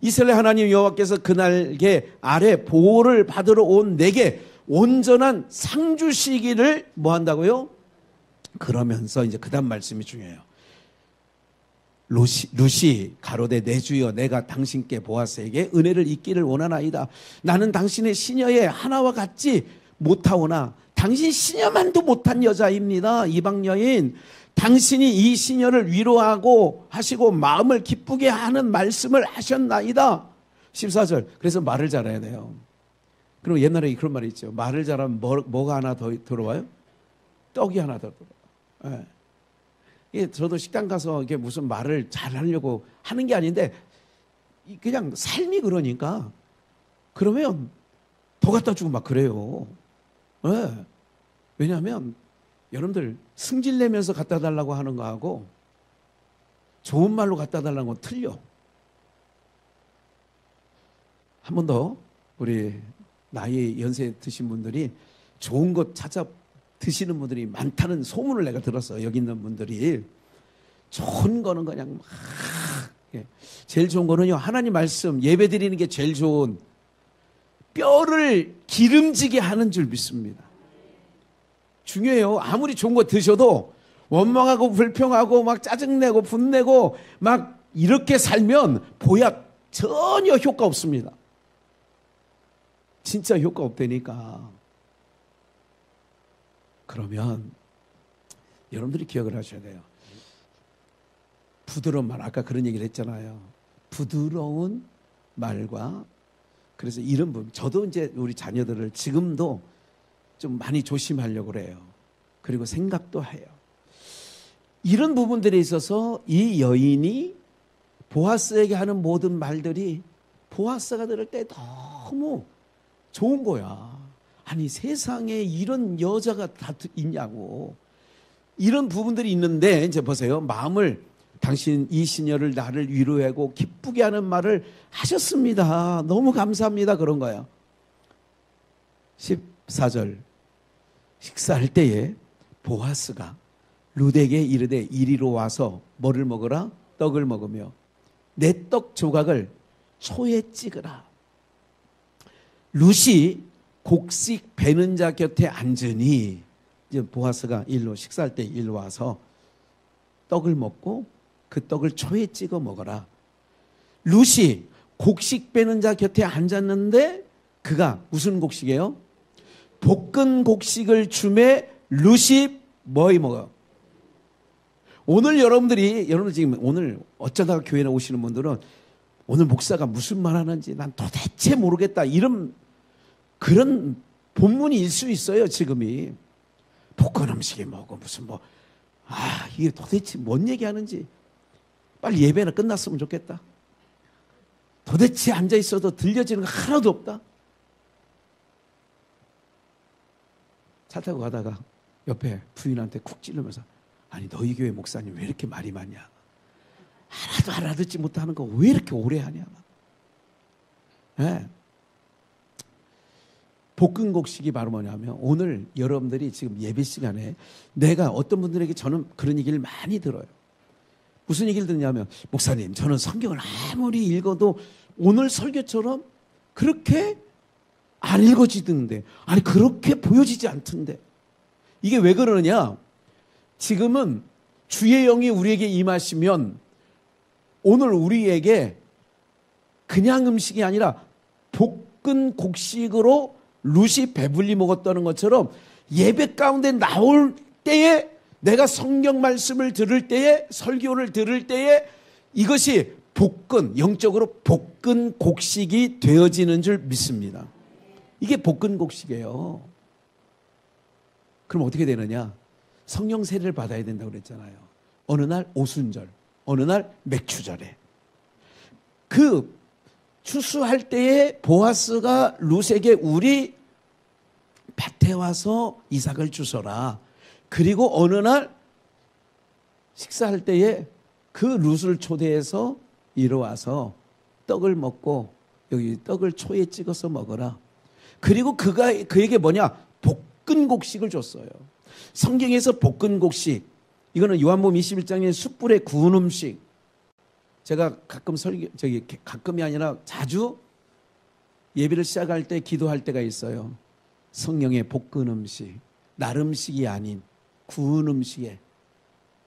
이스라엘 하나님 여호와께서 그날개 아래 보호를 받으러 온 내게 온전한 상 주시기를 뭐 한다고요? 그러면서 이제 그 다음 말씀이 중요해요. 룻이 가로되 내 주여, 내가 당신께 보아스에게 은혜를 잊기를 원하나이다. 나는 당신의 시녀의 하나와 같지 못하오나 당신 시녀만도 못한 여자입니다. 이방 여인, 당신이 이 시녀를 위로하고 하시고 마음을 기쁘게 하는 말씀을 하셨나이다. 14절. 그래서 말을 잘해야 돼요. 그럼 옛날에 그런 말이 있죠. 말을 잘하면 뭐가 하나 더 들어와요? 떡이 하나 더 들어와요. 예. 저도 식당 가서 이게 무슨 말을 잘하려고 하는 게 아닌데 그냥 삶이 그러니까 그러면 더 갖다 주고 막 그래요. 예. 왜냐하면 여러분들 승질내면서 갖다 달라고 하는 거하고 좋은 말로 갖다 달라는 건 틀려. 한 번 더 우리 나이 연세 드신 분들이 좋은 것 찾아 드시는 분들이 많다는 소문을 내가 들었어요. 여기 있는 분들이. 좋은 거는 그냥 막, 제일 좋은 거는요, 하나님 말씀 예배 드리는 게 제일 좋은, 뼈를 기름지게 하는 줄 믿습니다. 중요해요. 아무리 좋은 거 드셔도 원망하고 불평하고 막 짜증내고 분내고 막 이렇게 살면 보약 전혀 효과 없습니다. 진짜 효과 없다니까. 그러면 여러분들이 기억을 하셔야 돼요. 부드러운 말, 아까 그런 얘기를 했잖아요. 부드러운 말과, 그래서 이런 부분, 저도 이제 우리 자녀들을 지금도 좀 많이 조심하려고 그래요. 그리고 생각도 해요. 이런 부분들에 있어서 이 여인이 보아스에게 하는 모든 말들이 보아스가 들을 때 너무 좋은 거야. 아니, 세상에 이런 여자가 다 있냐고. 이런 부분들이 있는데, 이제 보세요. 마음을, 당신 이 시녀를 나를 위로하고 기쁘게 하는 말을 하셨습니다. 너무 감사합니다. 그런 거예요. 14절. 식사할 때에 보아스가 룻에게 이르되 이리로 와서 뭐를 먹으라? 떡을 먹으며 내 떡 조각을 초에 찍으라. 룻이 곡식 베는 자 곁에 앉으니, 이제 보아스가 일로 식사할 때 일로 와서 떡을 먹고 그 떡을 초에 찍어 먹어라. 룻이 곡식 베는 자 곁에 앉았는데 그가 무슨 곡식이에요? 볶은 곡식을 주매 룻이 뭐 먹어요? 오늘 여러분들 지금 오늘 어쩌다가 교회에 오시는 분들은 오늘 목사가 무슨 말 하는지 난 도대체 모르겠다, 이런 그런 본문일 수 있어요. 지금이 볶은 음식이 뭐고 무슨 이게 도대체 뭔 얘기하는지 빨리 예배나 끝났으면 좋겠다. 도대체 앉아 있어도 들려지는 거 하나도 없다. 차 타고 가다가 옆에 부인한테 쿡 찌르면서, 아니 너희 교회 목사님 왜 이렇게 말이 많냐, 하나도 알아듣지 못하는 거 왜 이렇게 오래 하냐. 네. 볶음곡식이 바로 뭐냐면 오늘 여러분들이 지금 예배 시간에 내가 어떤 분들에게 저는 그런 얘기를 많이 들어요. 무슨 얘기를 듣냐면 목사님 저는 성경을 아무리 읽어도 오늘 설교처럼 그렇게 안 읽어지던데 아니 그렇게 보여지지 않던데 이게 왜 그러느냐 지금은 주의 영이 우리에게 임하시면 오늘 우리에게 그냥 음식이 아니라 볶은 곡식으로 룻이 배불리 먹었다는 것처럼 예배 가운데 나올 때에 내가 성경 말씀을 들을 때에 설교를 들을 때에 이것이 볶은 영적으로 볶은 곡식이 되어지는 줄 믿습니다. 이게 볶은 곡식이에요. 그럼 어떻게 되느냐? 성령 세례를 받아야 된다고 그랬잖아요. 어느 날 오순절, 어느 날 맥추절에 그 추수할 때에 보아스가 룻에게 우리 밭에 와서 이삭을 주서라. 그리고 어느 날 식사할 때에 그 룻을 초대해서 이리 와서 떡을 먹고 여기 떡을 초에 찍어서 먹어라. 그리고 그에게 뭐냐? 볶은 곡식을 줬어요. 성경에서 볶은 곡식 이거는 요한복음 21장의 숯불에 구운 음식. 제가 가끔 가끔이 아니라 자주 예배를 시작할 때 기도할 때가 있어요. 성령의 볶은 음식, 날 음식이 아닌 구운 음식에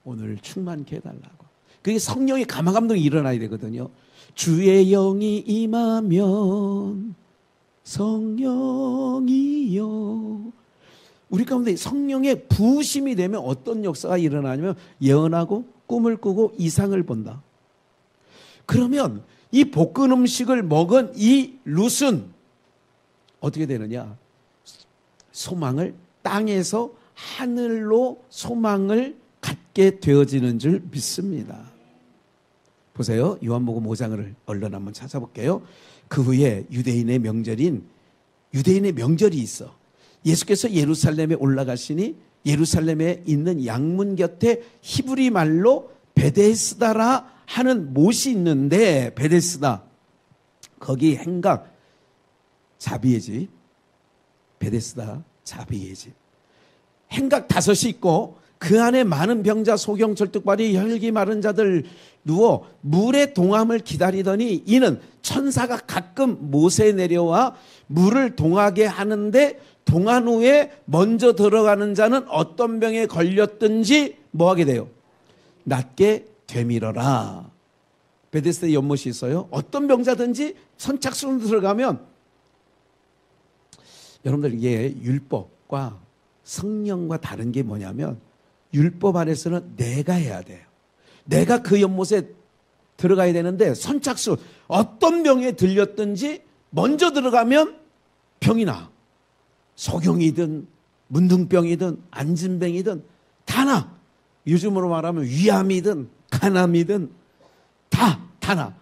오늘 충만케 해달라고. 그게 성령의 감화감동이 일어나야 되거든요. 주의 영이 임하면 성령이여. 우리 가운데 성령의 부으심이 되면 어떤 역사가 일어나냐면 예언하고 꿈을 꾸고 이상을 본다. 그러면 이 볶은 음식을 먹은 이 룻은 어떻게 되느냐? 소망을 땅에서 하늘로 소망을 갖게 되어지는 줄 믿습니다. 보세요. 요한복음 5장을 얼른 한번 찾아볼게요. 그 후에 유대인의 명절이 있어. 예수께서 예루살렘에 올라가시니 예루살렘에 있는 양문 곁에 히브리 말로 베데스다라 하는 못이 있는데 베데스다 거기 행각 자비의 집 베데스다 자비의 집 행각 5이 있고 그 안에 많은 병자 소경 절뚝발이 혈기 마른 자들 누워 물의 동함을 기다리더니 이는 천사가 가끔 못에 내려와 물을 동하게 하는데 동한 후에 먼저 들어가는 자는 어떤 병에 걸렸든지 뭐하게 돼요? 낫게 되밀어라. 베데스다 연못이 있어요. 어떤 병자든지 선착순으로 들어가면 여러분들 이게 율법과 성령과 다른 게 뭐냐면 율법 안에서는 내가 해야 돼요. 내가 그 연못에 들어가야 되는데 선착순 어떤 병에 들렸든지 먼저 들어가면 병이 나. 소경이든 문둥병이든 안진병이든 다 나. 요즘으로 말하면 위암이든 간암이든 다 나.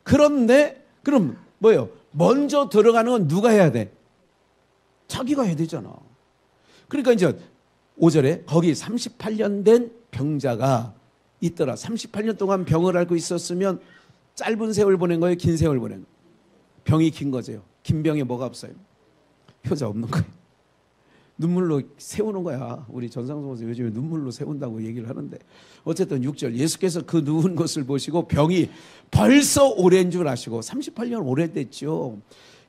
그런데 그럼 뭐예요? 먼저 들어가는 건 누가 해야 돼? 자기가 해야 되잖아. 그러니까 이제 5절에 거기 38년 된 병자가 있더라. 38년 동안 병을 앓고 있었으면 짧은 세월 보낸 거예요? 긴 세월 보낸 거예요? 병이 긴 거죠. 긴 병에 뭐가 없어요? 효자 없는 거예요. 눈물로 세우는 거야. 우리 전상수 목사 요즘에 눈물로 세운다고 얘기를 하는데 어쨌든 6절 예수께서 그 누운 것을 보시고 병이 벌써 오랜 줄 아시고 38년 오래됐죠.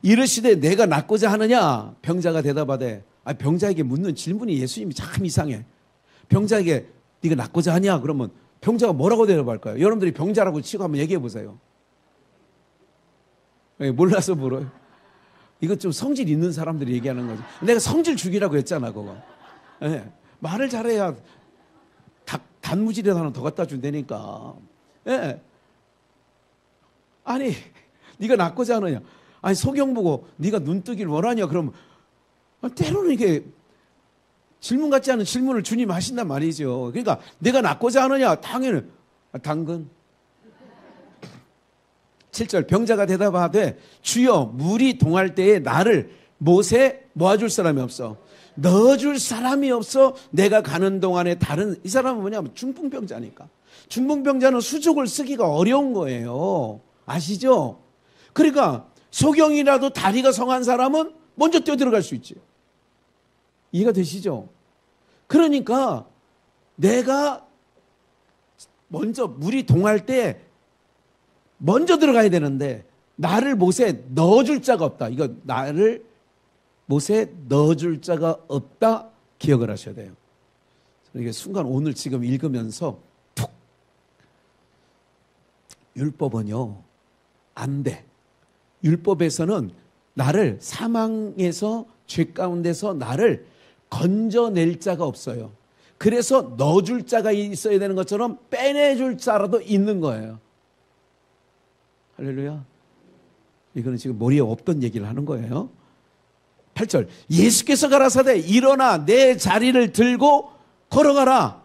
이르시되 내가 낫고자 하느냐? 병자가 대답하되 병자에게 묻는 질문이 예수님이 참 이상해. 병자에게 네가 낫고자 하냐? 그러면 병자가 뭐라고 대답할까요? 여러분들이 병자라고 치고 한번 얘기해 보세요. 몰라서 물어요. 이거 좀 성질 있는 사람들이 얘기하는 거지. 내가 성질 죽이라고 했잖아, 그거. 네. 말을 잘해야 단무지를 하나 더 갖다 준다니까. 네. 아니, 네가 낫고자 하느냐? 아니, 소경 보고 네가 눈뜨기를 원하냐? 그러면 때로는 이게 질문 같지 않은 질문을 주님 하신단 말이죠. 그러니까 내가 낫고자 하느냐? 당연히 당근. 7절 병자가 대답하되 주여 물이 동할 때에 나를 못에 모아줄 사람이 없어. 넣어줄 사람이 없어. 내가 가는 동안에 다른 이 사람은 뭐냐면 중풍병자니까. 중풍병자는 수족을 쓰기가 어려운 거예요. 아시죠? 그러니까 소경이라도 다리가 성한 사람은 먼저 뛰어들어갈 수 있지. 이해가 되시죠? 그러니까 내가 먼저 물이 동할 때 먼저 들어가야 되는데 나를 못에 넣어줄 자가 없다. 이거 나를 못에 넣어줄 자가 없다. 기억을 하셔야 돼요. 이게 순간 오늘 지금 읽으면서 툭. 율법은요, 안 돼. 율법에서는 나를 사망에서 죄 가운데서 나를 건져낼 자가 없어요. 그래서 넣어줄 자가 있어야 되는 것처럼 빼내줄 자라도 있는 거예요. 할렐루야. 이거는 지금 머리에 없던 얘기를 하는 거예요. 8절. 예수께서 가라사대 일어나 내 자리를 들고 걸어가라.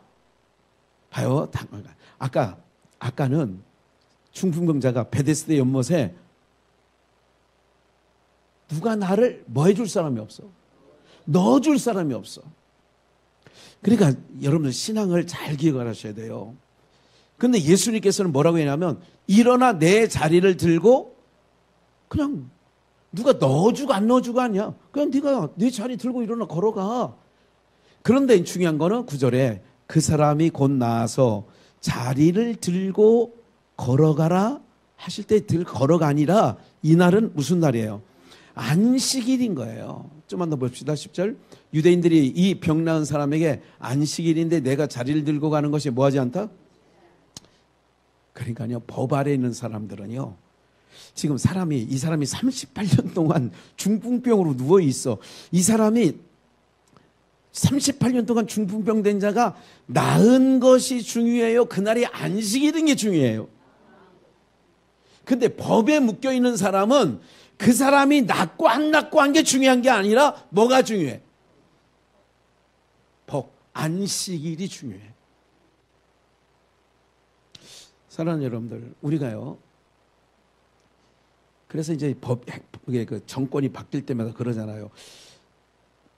봐요. 아까는 중풍병자가 베데스다 연못에 누가 나를 뭐 해줄 사람이 없어. 넣어줄 사람이 없어. 그러니까 여러분들 신앙을 잘 기억을 하셔야 돼요. 그런데 예수님께서는 뭐라고 했냐면 일어나 내 자리를 들고 그냥 누가 넣어주고 안 넣어주고 하냐. 그냥 네가 네 자리 들고 일어나 걸어가. 그런데 중요한 거는 9절에 그 사람이 곧 나와서 자리를 들고 걸어가라 하실 때 걸어가 아니라 이날은 무슨 날이에요? 안식일인 거예요. 좀만 더 봅시다. 10절. 유대인들이 이 병 나은 사람에게 안식일인데 내가 자리를 들고 가는 것이 뭐하지 않다? 그러니까요, 법 아래 있는 사람들은요, 지금 이 사람이 38년 동안 중풍병으로 누워 있어. 이 사람이 38년 동안 중풍병 된 자가 나은 것이 중요해요? 그날이 안식일인 게 중요해요? 근데 법에 묶여 있는 사람은 그 사람이 낫고 안 낫고 한 게 중요한 게 아니라 뭐가 중요해? 법, 안식일이 중요해. 사랑하는 여러분들, 우리가요, 그래서 이제 그 정권이 바뀔 때마다 그러잖아요.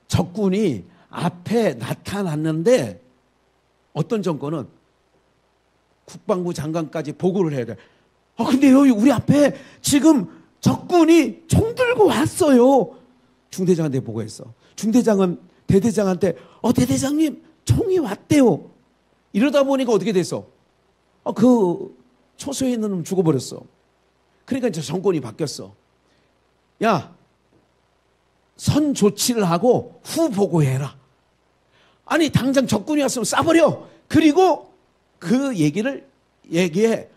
적군이 앞에 나타났는데 어떤 정권은 국방부 장관까지 보고를 해야 돼. 근데 여기 우리 앞에 지금 적군이 총 들고 왔어요. 중대장한테 보고했어. 중대장은 대대장한테 대대장님 총이 왔대요. 이러다 보니까 어떻게 됐어? 그 초소에 있는 놈 죽어버렸어. 그러니까 이제 정권이 바뀌었어. 야, 선 조치를 하고 후 보고해라. 아니 당장 적군이 왔으면 쏴버려. 그리고 그 얘기를 얘기해.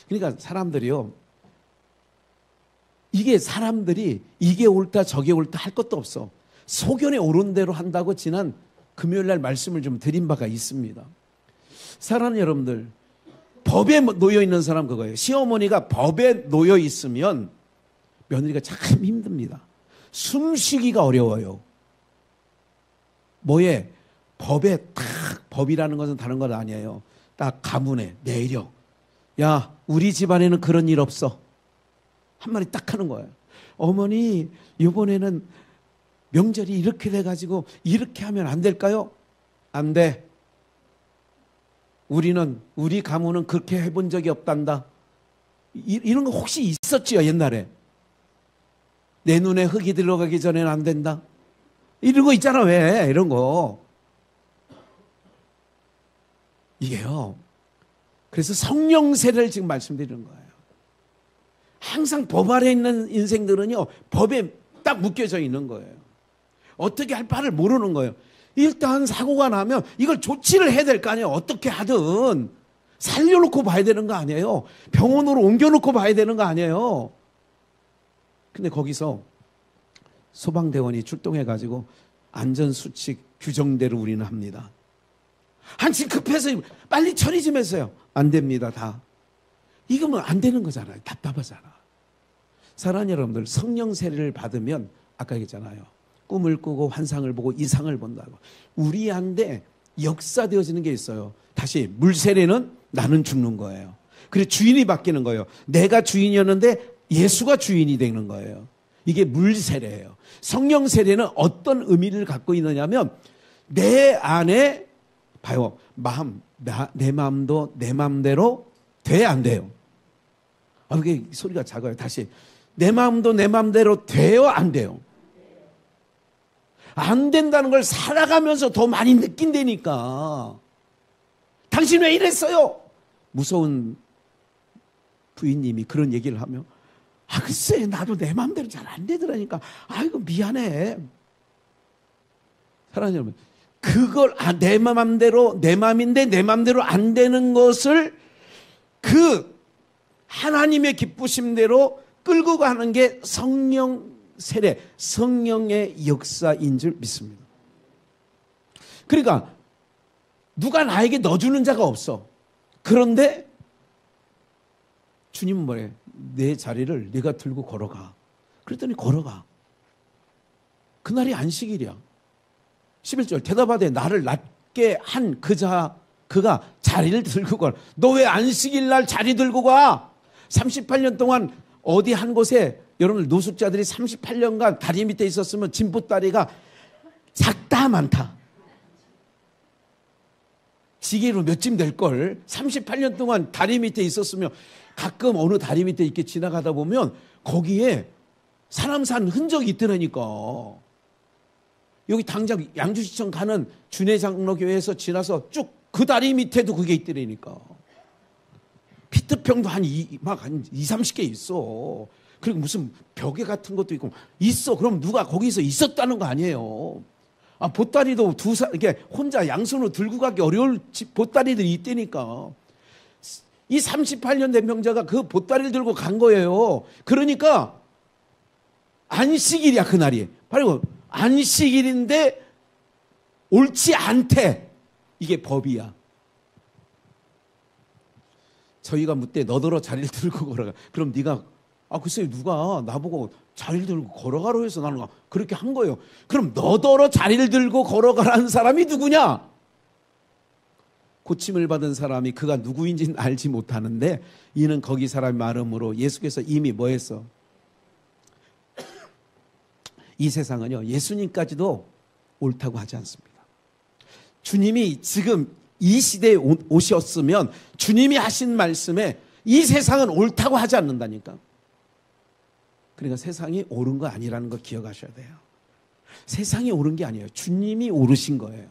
그러니까 사람들이요, 이게 옳다 저게 옳다 할 것도 없어. 소견에 오른 대로 한다고 지난 금요일날 말씀을 좀 드린 바가 있습니다. 사랑하는 여러분들, 법에 놓여 있는 사람 그거예요. 시어머니가 법에 놓여 있으면 며느리가 참 힘듭니다. 숨쉬기가 어려워요. 법에 법이라는 것은 다른 건 아니에요. 딱 가문에 내려. 야, 우리 집안에는 그런 일 없어. 한마디 딱 하는 거예요. 어머니, 이번에는 명절이 이렇게 돼가지고 이렇게 하면 안 될까요? 안 돼. 우리 가문은 그렇게 해본 적이 없단다. 이런 거 혹시 있었지요, 옛날에? 내 눈에 흙이 들어가기 전에는 안 된다. 이런 거 있잖아, 왜? 이런 거. 이게요. 그래서 성령 세례를 지금 말씀드리는 거예요. 항상 법 아래 있는 인생들은요, 법에 딱 묶여져 있는 거예요. 어떻게 할 바를 모르는 거예요. 일단 사고가 나면 이걸 조치를 해야 될 거 아니에요. 어떻게 하든 살려놓고 봐야 되는 거 아니에요. 병원으로 옮겨놓고 봐야 되는 거 아니에요. 근데 거기서 소방대원이 출동해가지고 안전수칙 규정대로 우리는 합니다. 한층 급해서 빨리 처리 좀 했어요. 안 됩니다, 다. 이거면 안 되는 거잖아요. 답답하잖아. 사랑하는 여러분들, 성령 세례를 받으면 아까 얘기했잖아요. 꿈을 꾸고 환상을 보고 이상을 본다고. 우리한테 역사되어지는 게 있어요. 다시 물 세례는 나는 죽는 거예요. 그리고 주인이 바뀌는 거예요. 내가 주인이었는데 예수가 주인이 되는 거예요. 이게 물 세례예요. 성령 세례는 어떤 의미를 갖고 있느냐면 내 안에 봐요. 내 마음도 내 마음대로 돼, 안 돼요? 그게 소리가 작아요. 다시. 내 마음도 내 마음대로 돼요, 안 돼요? 안 된다는 걸 살아가면서 더 많이 느낀다니까. 당신 왜 이랬어요? 무서운 부인님이 그런 얘기를 하며, 글쎄 나도 내 마음대로 잘 안 되더라니까. 아이고 미안해. 사랑하는 여러분, 그걸 내 마음대로, 내 마음인데 내 마음대로 안 되는 것을 그 하나님의 기쁘심대로 끌고 가는 게 성령 세례, 성령의 역사인 줄 믿습니다. 그러니까 누가 나에게 넣어주는 자가 없어. 그런데 주님은 뭐래? 내 자리를 네가 들고 걸어가. 그랬더니 걸어가. 그날이 안식일이야. 11절 대답하되 나를 낫게 한 그가 자리를 들고 가. 너 왜 안식일 날 자리 들고 가? 38년 동안 어디 한 곳에 여러분 노숙자들이 38년간 다리 밑에 있었으면 진보다리가 작다 많다. 지게로 몇 찜 될걸. 38년 동안 다리 밑에 있었으면 가끔 어느 다리 밑에 이렇게 지나가다 보면 거기에 사람 산 흔적이 있더라니까. 여기 당장 양주시청 가는 준회장로교회에서 지나서 쭉 그 다리 밑에도 그게 있더라니까. 피트병도 한 30개 있어. 그리고 무슨 벽에 같은 것도 있고 있어. 그럼 누가 거기서 있었다는 거 아니에요. 보따리도 이렇게 혼자 양손으로 들고 가기 어려울 보따리들이 있다니까. 이 38년 된 병자가 그 보따리를 들고 간 거예요. 그러니까 안식일이야 그날이. 바로 안식일인데 옳지 않대. 이게 법이야. 저희가 묻되 너더러 자리를 들고 걸어가. 그럼 네가 글쎄 누가 나보고 자리를 들고 걸어가라고 해서 나는 그렇게 한 거예요. 그럼 너더러 자리를 들고 걸어가라는 사람이 누구냐? 고침을 받은 사람이 그가 누구인지는 알지 못하는데 이는 거기 사람의 말음으로 예수께서 이미 뭐 했어? 이 세상은요 예수님까지도 옳다고 하지 않습니다. 주님이 지금 이 시대에 오셨으면 주님이 하신 말씀에 이 세상은 옳다고 하지 않는다니까. 그러니까 세상이 옳은 거 아니라는 거 기억하셔야 돼요. 세상이 옳은 게 아니에요. 주님이 오르신 거예요.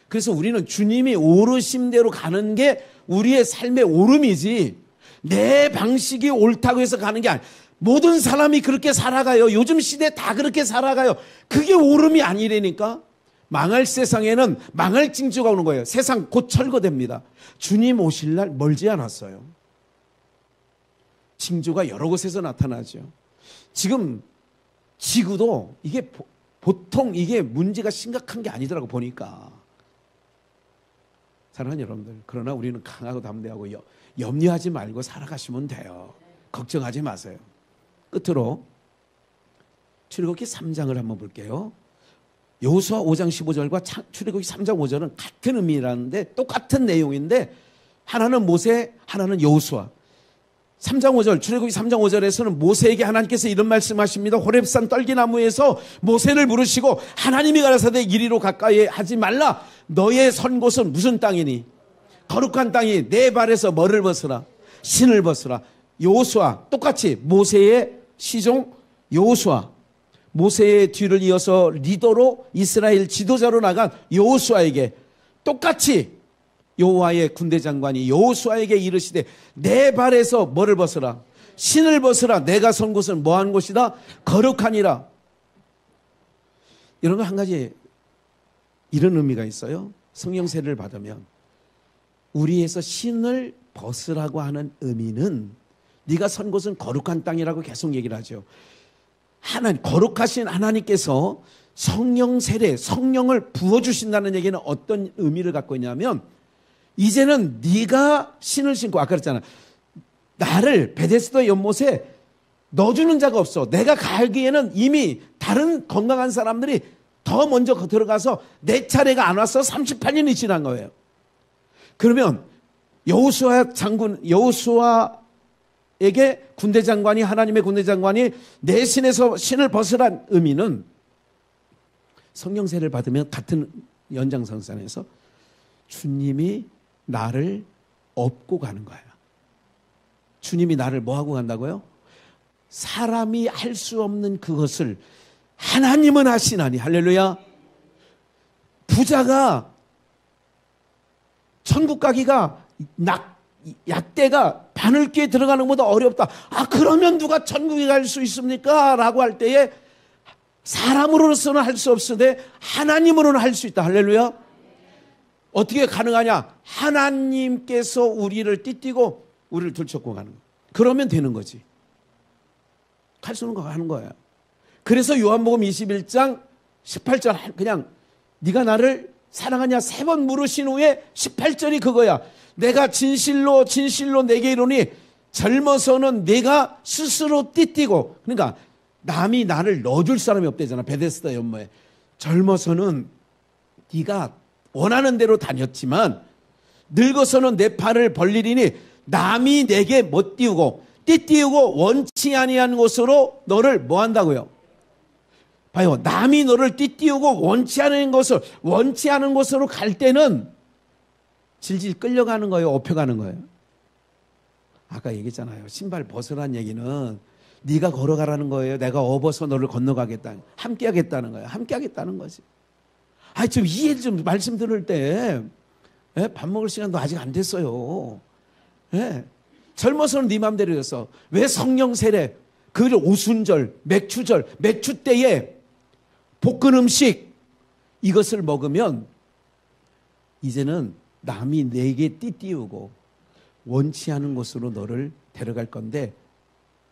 그래서 우리는 주님이 오르심대로 가는 게 우리의 삶의 오름이지 내 방식이 옳다고 해서 가는 게 아니에요. 모든 사람이 그렇게 살아가요. 요즘 시대 다 그렇게 살아가요. 그게 오름이 아니라니까. 망할 세상에는 망할 징조가 오는 거예요. 세상 곧 철거됩니다. 주님 오실 날 멀지 않았어요. 징조가 여러 곳에서 나타나죠. 지금 지구도 이게 보통 이게 문제가 심각한 게 아니더라고 보니까. 사랑하는 여러분들, 그러나 우리는 강하고 담대하고 염려하지 말고 살아가시면 돼요. 걱정하지 마세요. 끝으로 출애굽기 3장을 한번 볼게요. 여호수아 5장 15절과 출애굽기 3장 5절은 같은 의미라는데 똑같은 내용인데 하나는 모세, 하나는 여호수아. 3장 5절, 출애굽기 3장 5절에서는 모세에게 하나님께서 이런 말씀하십니다. 호렙산 떨기나무에서 모세를 부르시고 하나님이 가라사대 이리로 가까이 하지 말라. 너의 선 곳은 무슨 땅이니? 거룩한 땅이 내 발에서 뭐를 벗으라? 신을 벗으라. 여호수아 똑같이 모세의 시종 여호수아. 모세의 뒤를 이어서 리더로 이스라엘 지도자로 나간 여호수아에게 똑같이 여호와의 군대 장관이 여호수아에게 이르시되 내 발에서 뭐를 벗으라? 신을 벗으라. 내가 선 곳은 뭐한 곳이다? 거룩하니라. 이런 거 한 가지 이런 의미가 있어요. 성령 세례를 받으면 우리에서 신을 벗으라고 하는 의미는 네가 선 곳은 거룩한 땅이라고 계속 얘기를 하죠. 거룩하신 하나님께서 성령 세례, 성령을 부어주신다는 얘기는 어떤 의미를 갖고 있냐면 이제는 네가 신을 신고 아까 그랬잖아. 나를 베데스다 연못에 넣어주는 자가 없어. 내가 가기에는 이미 다른 건강한 사람들이 더 먼저 들어가서 내 차례가 안 와서 38년이 지난 거예요. 그러면 여호수아 장군, 여호수아에게 군대 장관이 하나님의 군대 장관이 내 신에서 신을 벗으란 의미는 성령 세례를 받으면 같은 연장선상에서 주님이 나를 업고 가는 거야. 주님이 나를 뭐 하고 간다고요? 사람이 할 수 없는 그것을 하나님은 하시나니. 할렐루야. 부자가 천국 가기가 약대가 바늘귀에 들어가는 것보다 어렵다. 그러면 누가 천국에 갈 수 있습니까? 라고 할 때에 사람으로서는 할 수 없으되 하나님으로는 할 수 있다. 할렐루야. 어떻게 가능하냐? 하나님께서 우리를 띠띠고 우리를 들쳐고 가는 거야. 그러면 되는 거지. 갈 수 있는 거 하는 거야. 그래서 요한복음 21장 18절 그냥 네가 나를 사랑하냐 3번 물으신 후에 18절이 그거야. 내가 진실로 진실로 내게 이르노니 젊어서는 내가 스스로 띠띠고, 그러니까 남이 나를 넣어줄 사람이 없대잖아. 베데스다 연못에. 젊어서는 네가 원하는 대로 다녔지만 늙어서는 내 팔을 벌리리니 남이 내게 못 띄우고 띠띠우고 원치 아니한 곳으로 너를 뭐 한다고요? 봐요. 남이 너를 띠띠우고 원치 않은 곳으로 갈 때는 질질 끌려가는 거예요? 업혀가는 거예요? 아까 얘기했잖아요. 신발 벗으라는 얘기는 네가 걸어가라는 거예요? 내가 업어서 너를 건너가겠다. 함께 하겠다는 거예요. 함께 하겠다는 거지. 좀 이해 좀 말씀 들을 때 밥 먹을 시간도 아직 안 됐어요. 젊어서는 네 맘대로 됐어. 왜 성령 세례, 그 오순절, 맥추절, 맥추 때에 볶은 음식 이것을 먹으면 이제는 남이 내게 띠띠우고 원치 않은 곳으로 너를 데려갈 건데,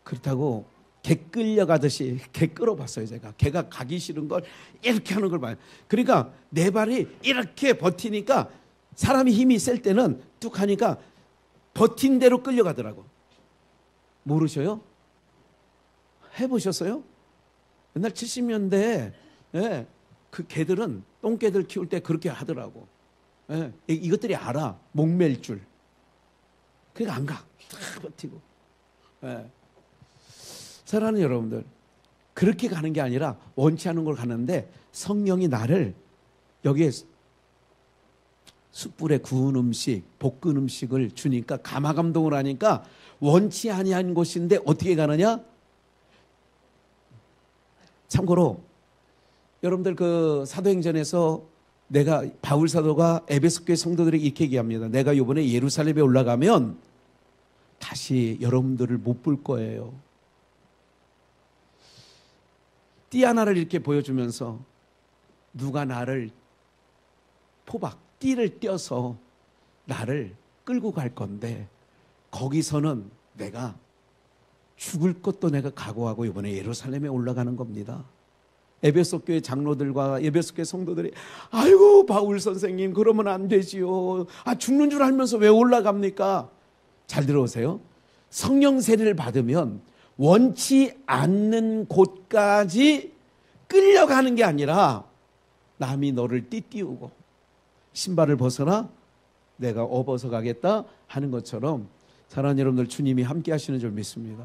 그렇다고 개 끌려가듯이 개 끌어봤어요. 제가 개가 가기 싫은 걸 이렇게 하는 걸 봐요. 그러니까 내 발이 이렇게 버티니까 사람이 힘이 셀 때는 뚝 하니까 버틴 대로 끌려가더라고. 모르셔요? 해보셨어요? 옛날 70년대에 그 개들은 똥개들 키울 때 그렇게 하더라고. 이것들이 알아. 목맬 줄. 그러니까 안 가. 딱 버티고. 사랑하는 여러분들, 그렇게 가는 게 아니라 원치 않은 걸 가는데 성령이 나를 여기에 숯불에 구운 음식, 볶은 음식을 주니까 감화감동을 하니까 원치 아니한 곳인데 어떻게 가느냐? 참고로 여러분들 그 사도행전에서 내가 바울 사도가 에베소 교회 성도들에게 이렇게 얘기합니다. 내가 이번에 예루살렘에 올라가면 다시 여러분들을 못 볼 거예요. 띠 하나를 이렇게 보여주면서 누가 나를 띠를 떼어서 나를 끌고 갈 건데 거기서는 내가 죽을 것도 내가 각오하고 이번에 예루살렘에 올라가는 겁니다. 에베소 교회 장로들과 에베소 교회 성도들이 아이고 바울 선생님 그러면 안 되지요. 죽는 줄 알면서 왜 올라갑니까? 잘 들어오세요. 성령 세례를 받으면 원치 않는 곳까지 끌려가는 게 아니라 남이 너를 띠띠우고 신발을 벗어나 내가 업어서 가겠다 하는 것처럼 사랑하는 여러분들, 주님이 함께 하시는 줄 믿습니다.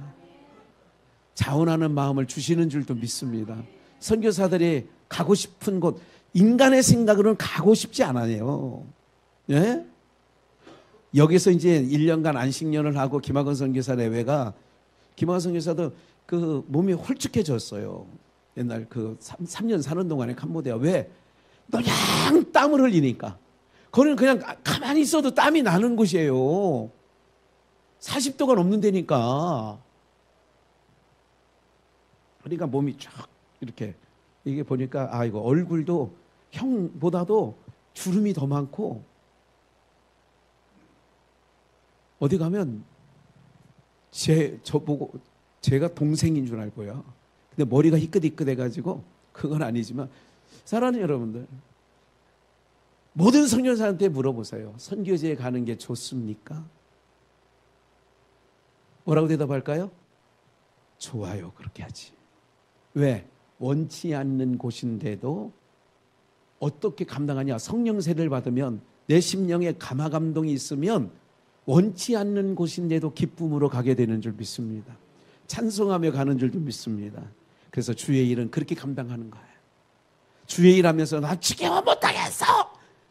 자원하는 마음을 주시는 줄도 믿습니다. 선교사들이 가고 싶은 곳, 인간의 생각으로는 가고 싶지 않아요. 예? 여기서 이제 1년간 안식년을 하고 김학원 선교사 내외가, 김학원 선교사도 그 몸이 홀쭉해졌어요. 옛날 그 3년 사는 동안에 캄보디아. 왜? 노냥 땀을 흘리니까. 거기는 그냥 가만히 있어도 땀이 나는 곳이에요. 40도가 넘는 데니까. 그러니까 몸이 쫙 이렇게, 이게 보니까 이거 얼굴도 형보다도 주름이 더 많고, 어디 가면 저보고 제가 동생인 줄 알 거야. 근데 머리가 희끗희끗해가지고 그건 아니지만, 사랑하는 여러분들, 모든 선교사한테 물어보세요. 선교지에 가는 게 좋습니까? 뭐라고 대답할까요? 좋아요. 그렇게 하지. 왜? 원치 않는 곳인데도 어떻게 감당하냐? 성령 세례를 받으면 내 심령에 감화감동이 있으면 원치 않는 곳인데도 기쁨으로 가게 되는 줄 믿습니다. 찬송하며 가는 줄도 믿습니다. 그래서 주의 일은 그렇게 감당하는 거예요. 주의 일 하면서 나 지겨워 못하겠어!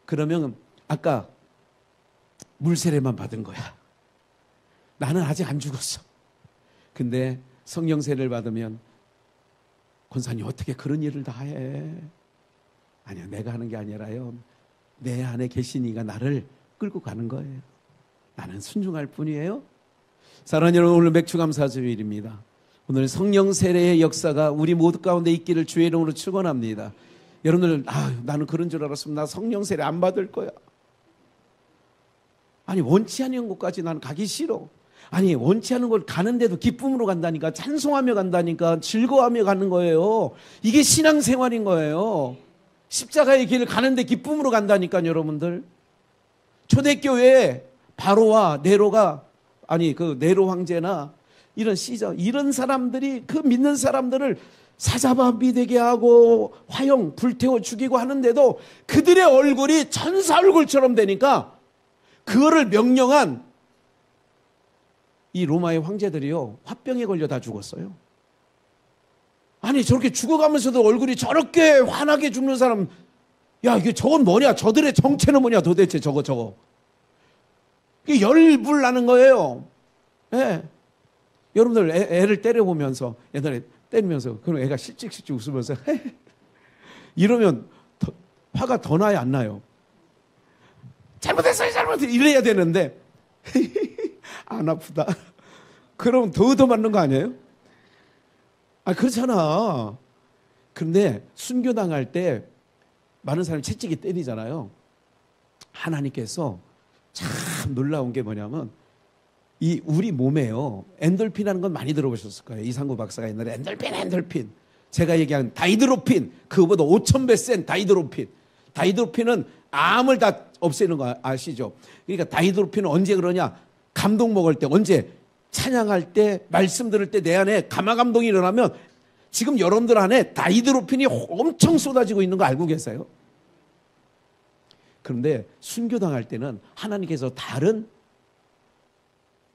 그러면 아까 물세례만 받은 거야. 나는 아직 안 죽었어. 근데 성령 세례를 받으면 권사님 어떻게 그런 일을 다 해? 아니요, 내가 하는 게 아니라요, 내 안에 계신 이가 나를 끌고 가는 거예요. 나는 순종할 뿐이에요. 사랑하는 여러분, 오늘 맥주감사주일입니다. 오늘 성령 세례의 역사가 우리 모두 가운데 있기를 주의 이름으로 축원합니다. 여러분들, 나는 그런 줄 알았으면 나 성령 세례 안 받을 거야. 아니, 원치 않은 곳까지 나는 가기 싫어. 아니, 원치 않은 곳 가는데도 기쁨으로 간다니까, 찬송하며 간다니까, 즐거워하며 가는 거예요. 이게 신앙생활인 거예요. 십자가의 길을 가는데 기쁨으로 간다니까요, 여러분들. 초대교회에 바로와 네로가, 네로 황제나 이런 시저, 이런 사람들이 그 믿는 사람들을 사자바 미되게 하고 화형 불태워 죽이고 하는데도 그들의 얼굴이 천사 얼굴처럼 되니까 그거를 명령한 이 로마의 황제들이요, 화병에 걸려 다 죽었어요. 아니, 저렇게 죽어가면서도 얼굴이 저렇게 환하게 죽는 사람, 야, 이게 저건 뭐냐? 저들의 정체는 뭐냐? 도대체 저거. 이게 열불 나는 거예요. 예. 여러분들 애를 때려보면서, 옛날에 때리면서, 그럼 애가 실직실직 웃으면서 이러면 화가 더 나요, 안 나요? 잘못했어요, 이래야 되는데 안 아프다. 그럼 더 맞는 거 아니에요? 그렇잖아. 그런데 순교당할 때 많은 사람이 채찍이 때리잖아요. 하나님께서 참 놀라운 게 뭐냐면, 이 우리 몸에요, 엔돌핀이라는 건 많이 들어보셨을 거예요. 이상구 박사가 옛날에 엔돌핀. 제가 얘기한 다이드로핀, 그거보다 5,000배 센 다이드로핀. 다이드로핀은 암을 다 없애는 거 아시죠? 그러니까 다이드로핀은 언제 그러냐? 감동 먹을 때, 언제? 찬양할 때, 말씀 들을 때 내 안에 감화 감동이 일어나면 지금 여러분들 안에 다이드로핀이 엄청 쏟아지고 있는 거 알고 계세요? 그런데 순교당할 때는 하나님께서 다른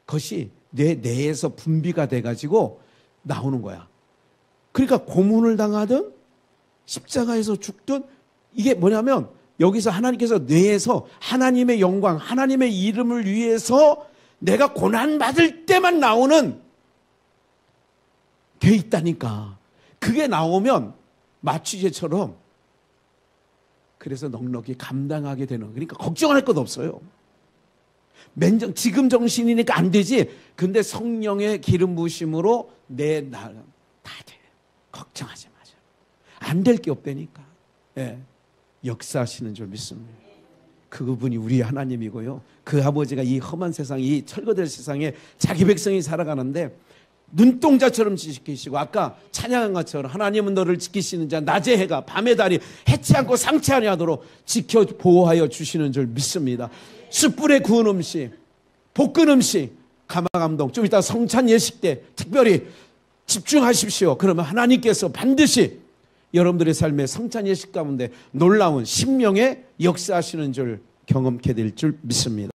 것이 내 뇌에서 분비가 돼가지고 나오는 거야. 그러니까 고문을 당하든 십자가에서 죽든, 이게 뭐냐면 여기서 하나님께서 뇌에서 하나님의 영광, 하나님의 이름을 위해서 내가 고난받을 때만 나오는 게 있다니까. 그게 나오면 마취제처럼, 그래서 넉넉히 감당하게 되는, 그러니까 걱정할 것 없어요. 지금 정신이니까 안 되지. 근데 성령의 기름 부으심으로 내 날 다 돼. 걱정하지 마세요. 안 될 게 없다니까. 예. 역사하시는 줄 믿습니다. 그분이 우리 하나님이고요, 그 아버지가 이 험한 세상, 이 철거될 세상에 자기 백성이 살아가는데 눈동자처럼 지키시고, 아까 찬양한 것처럼 하나님은 너를 지키시는 자, 낮의 해가 밤의 달이 해치 않고 상치 아니하도록 지켜 보호하여 주시는 줄 믿습니다. 숯불에 구운 음식, 볶은 음식, 감화 감동, 좀 이따 성찬 예식 때 특별히 집중하십시오. 그러면 하나님께서 반드시 여러분들의 삶의 성찬 예식 가운데 놀라운 심령의 역사하시는 줄 경험케 될 줄 믿습니다.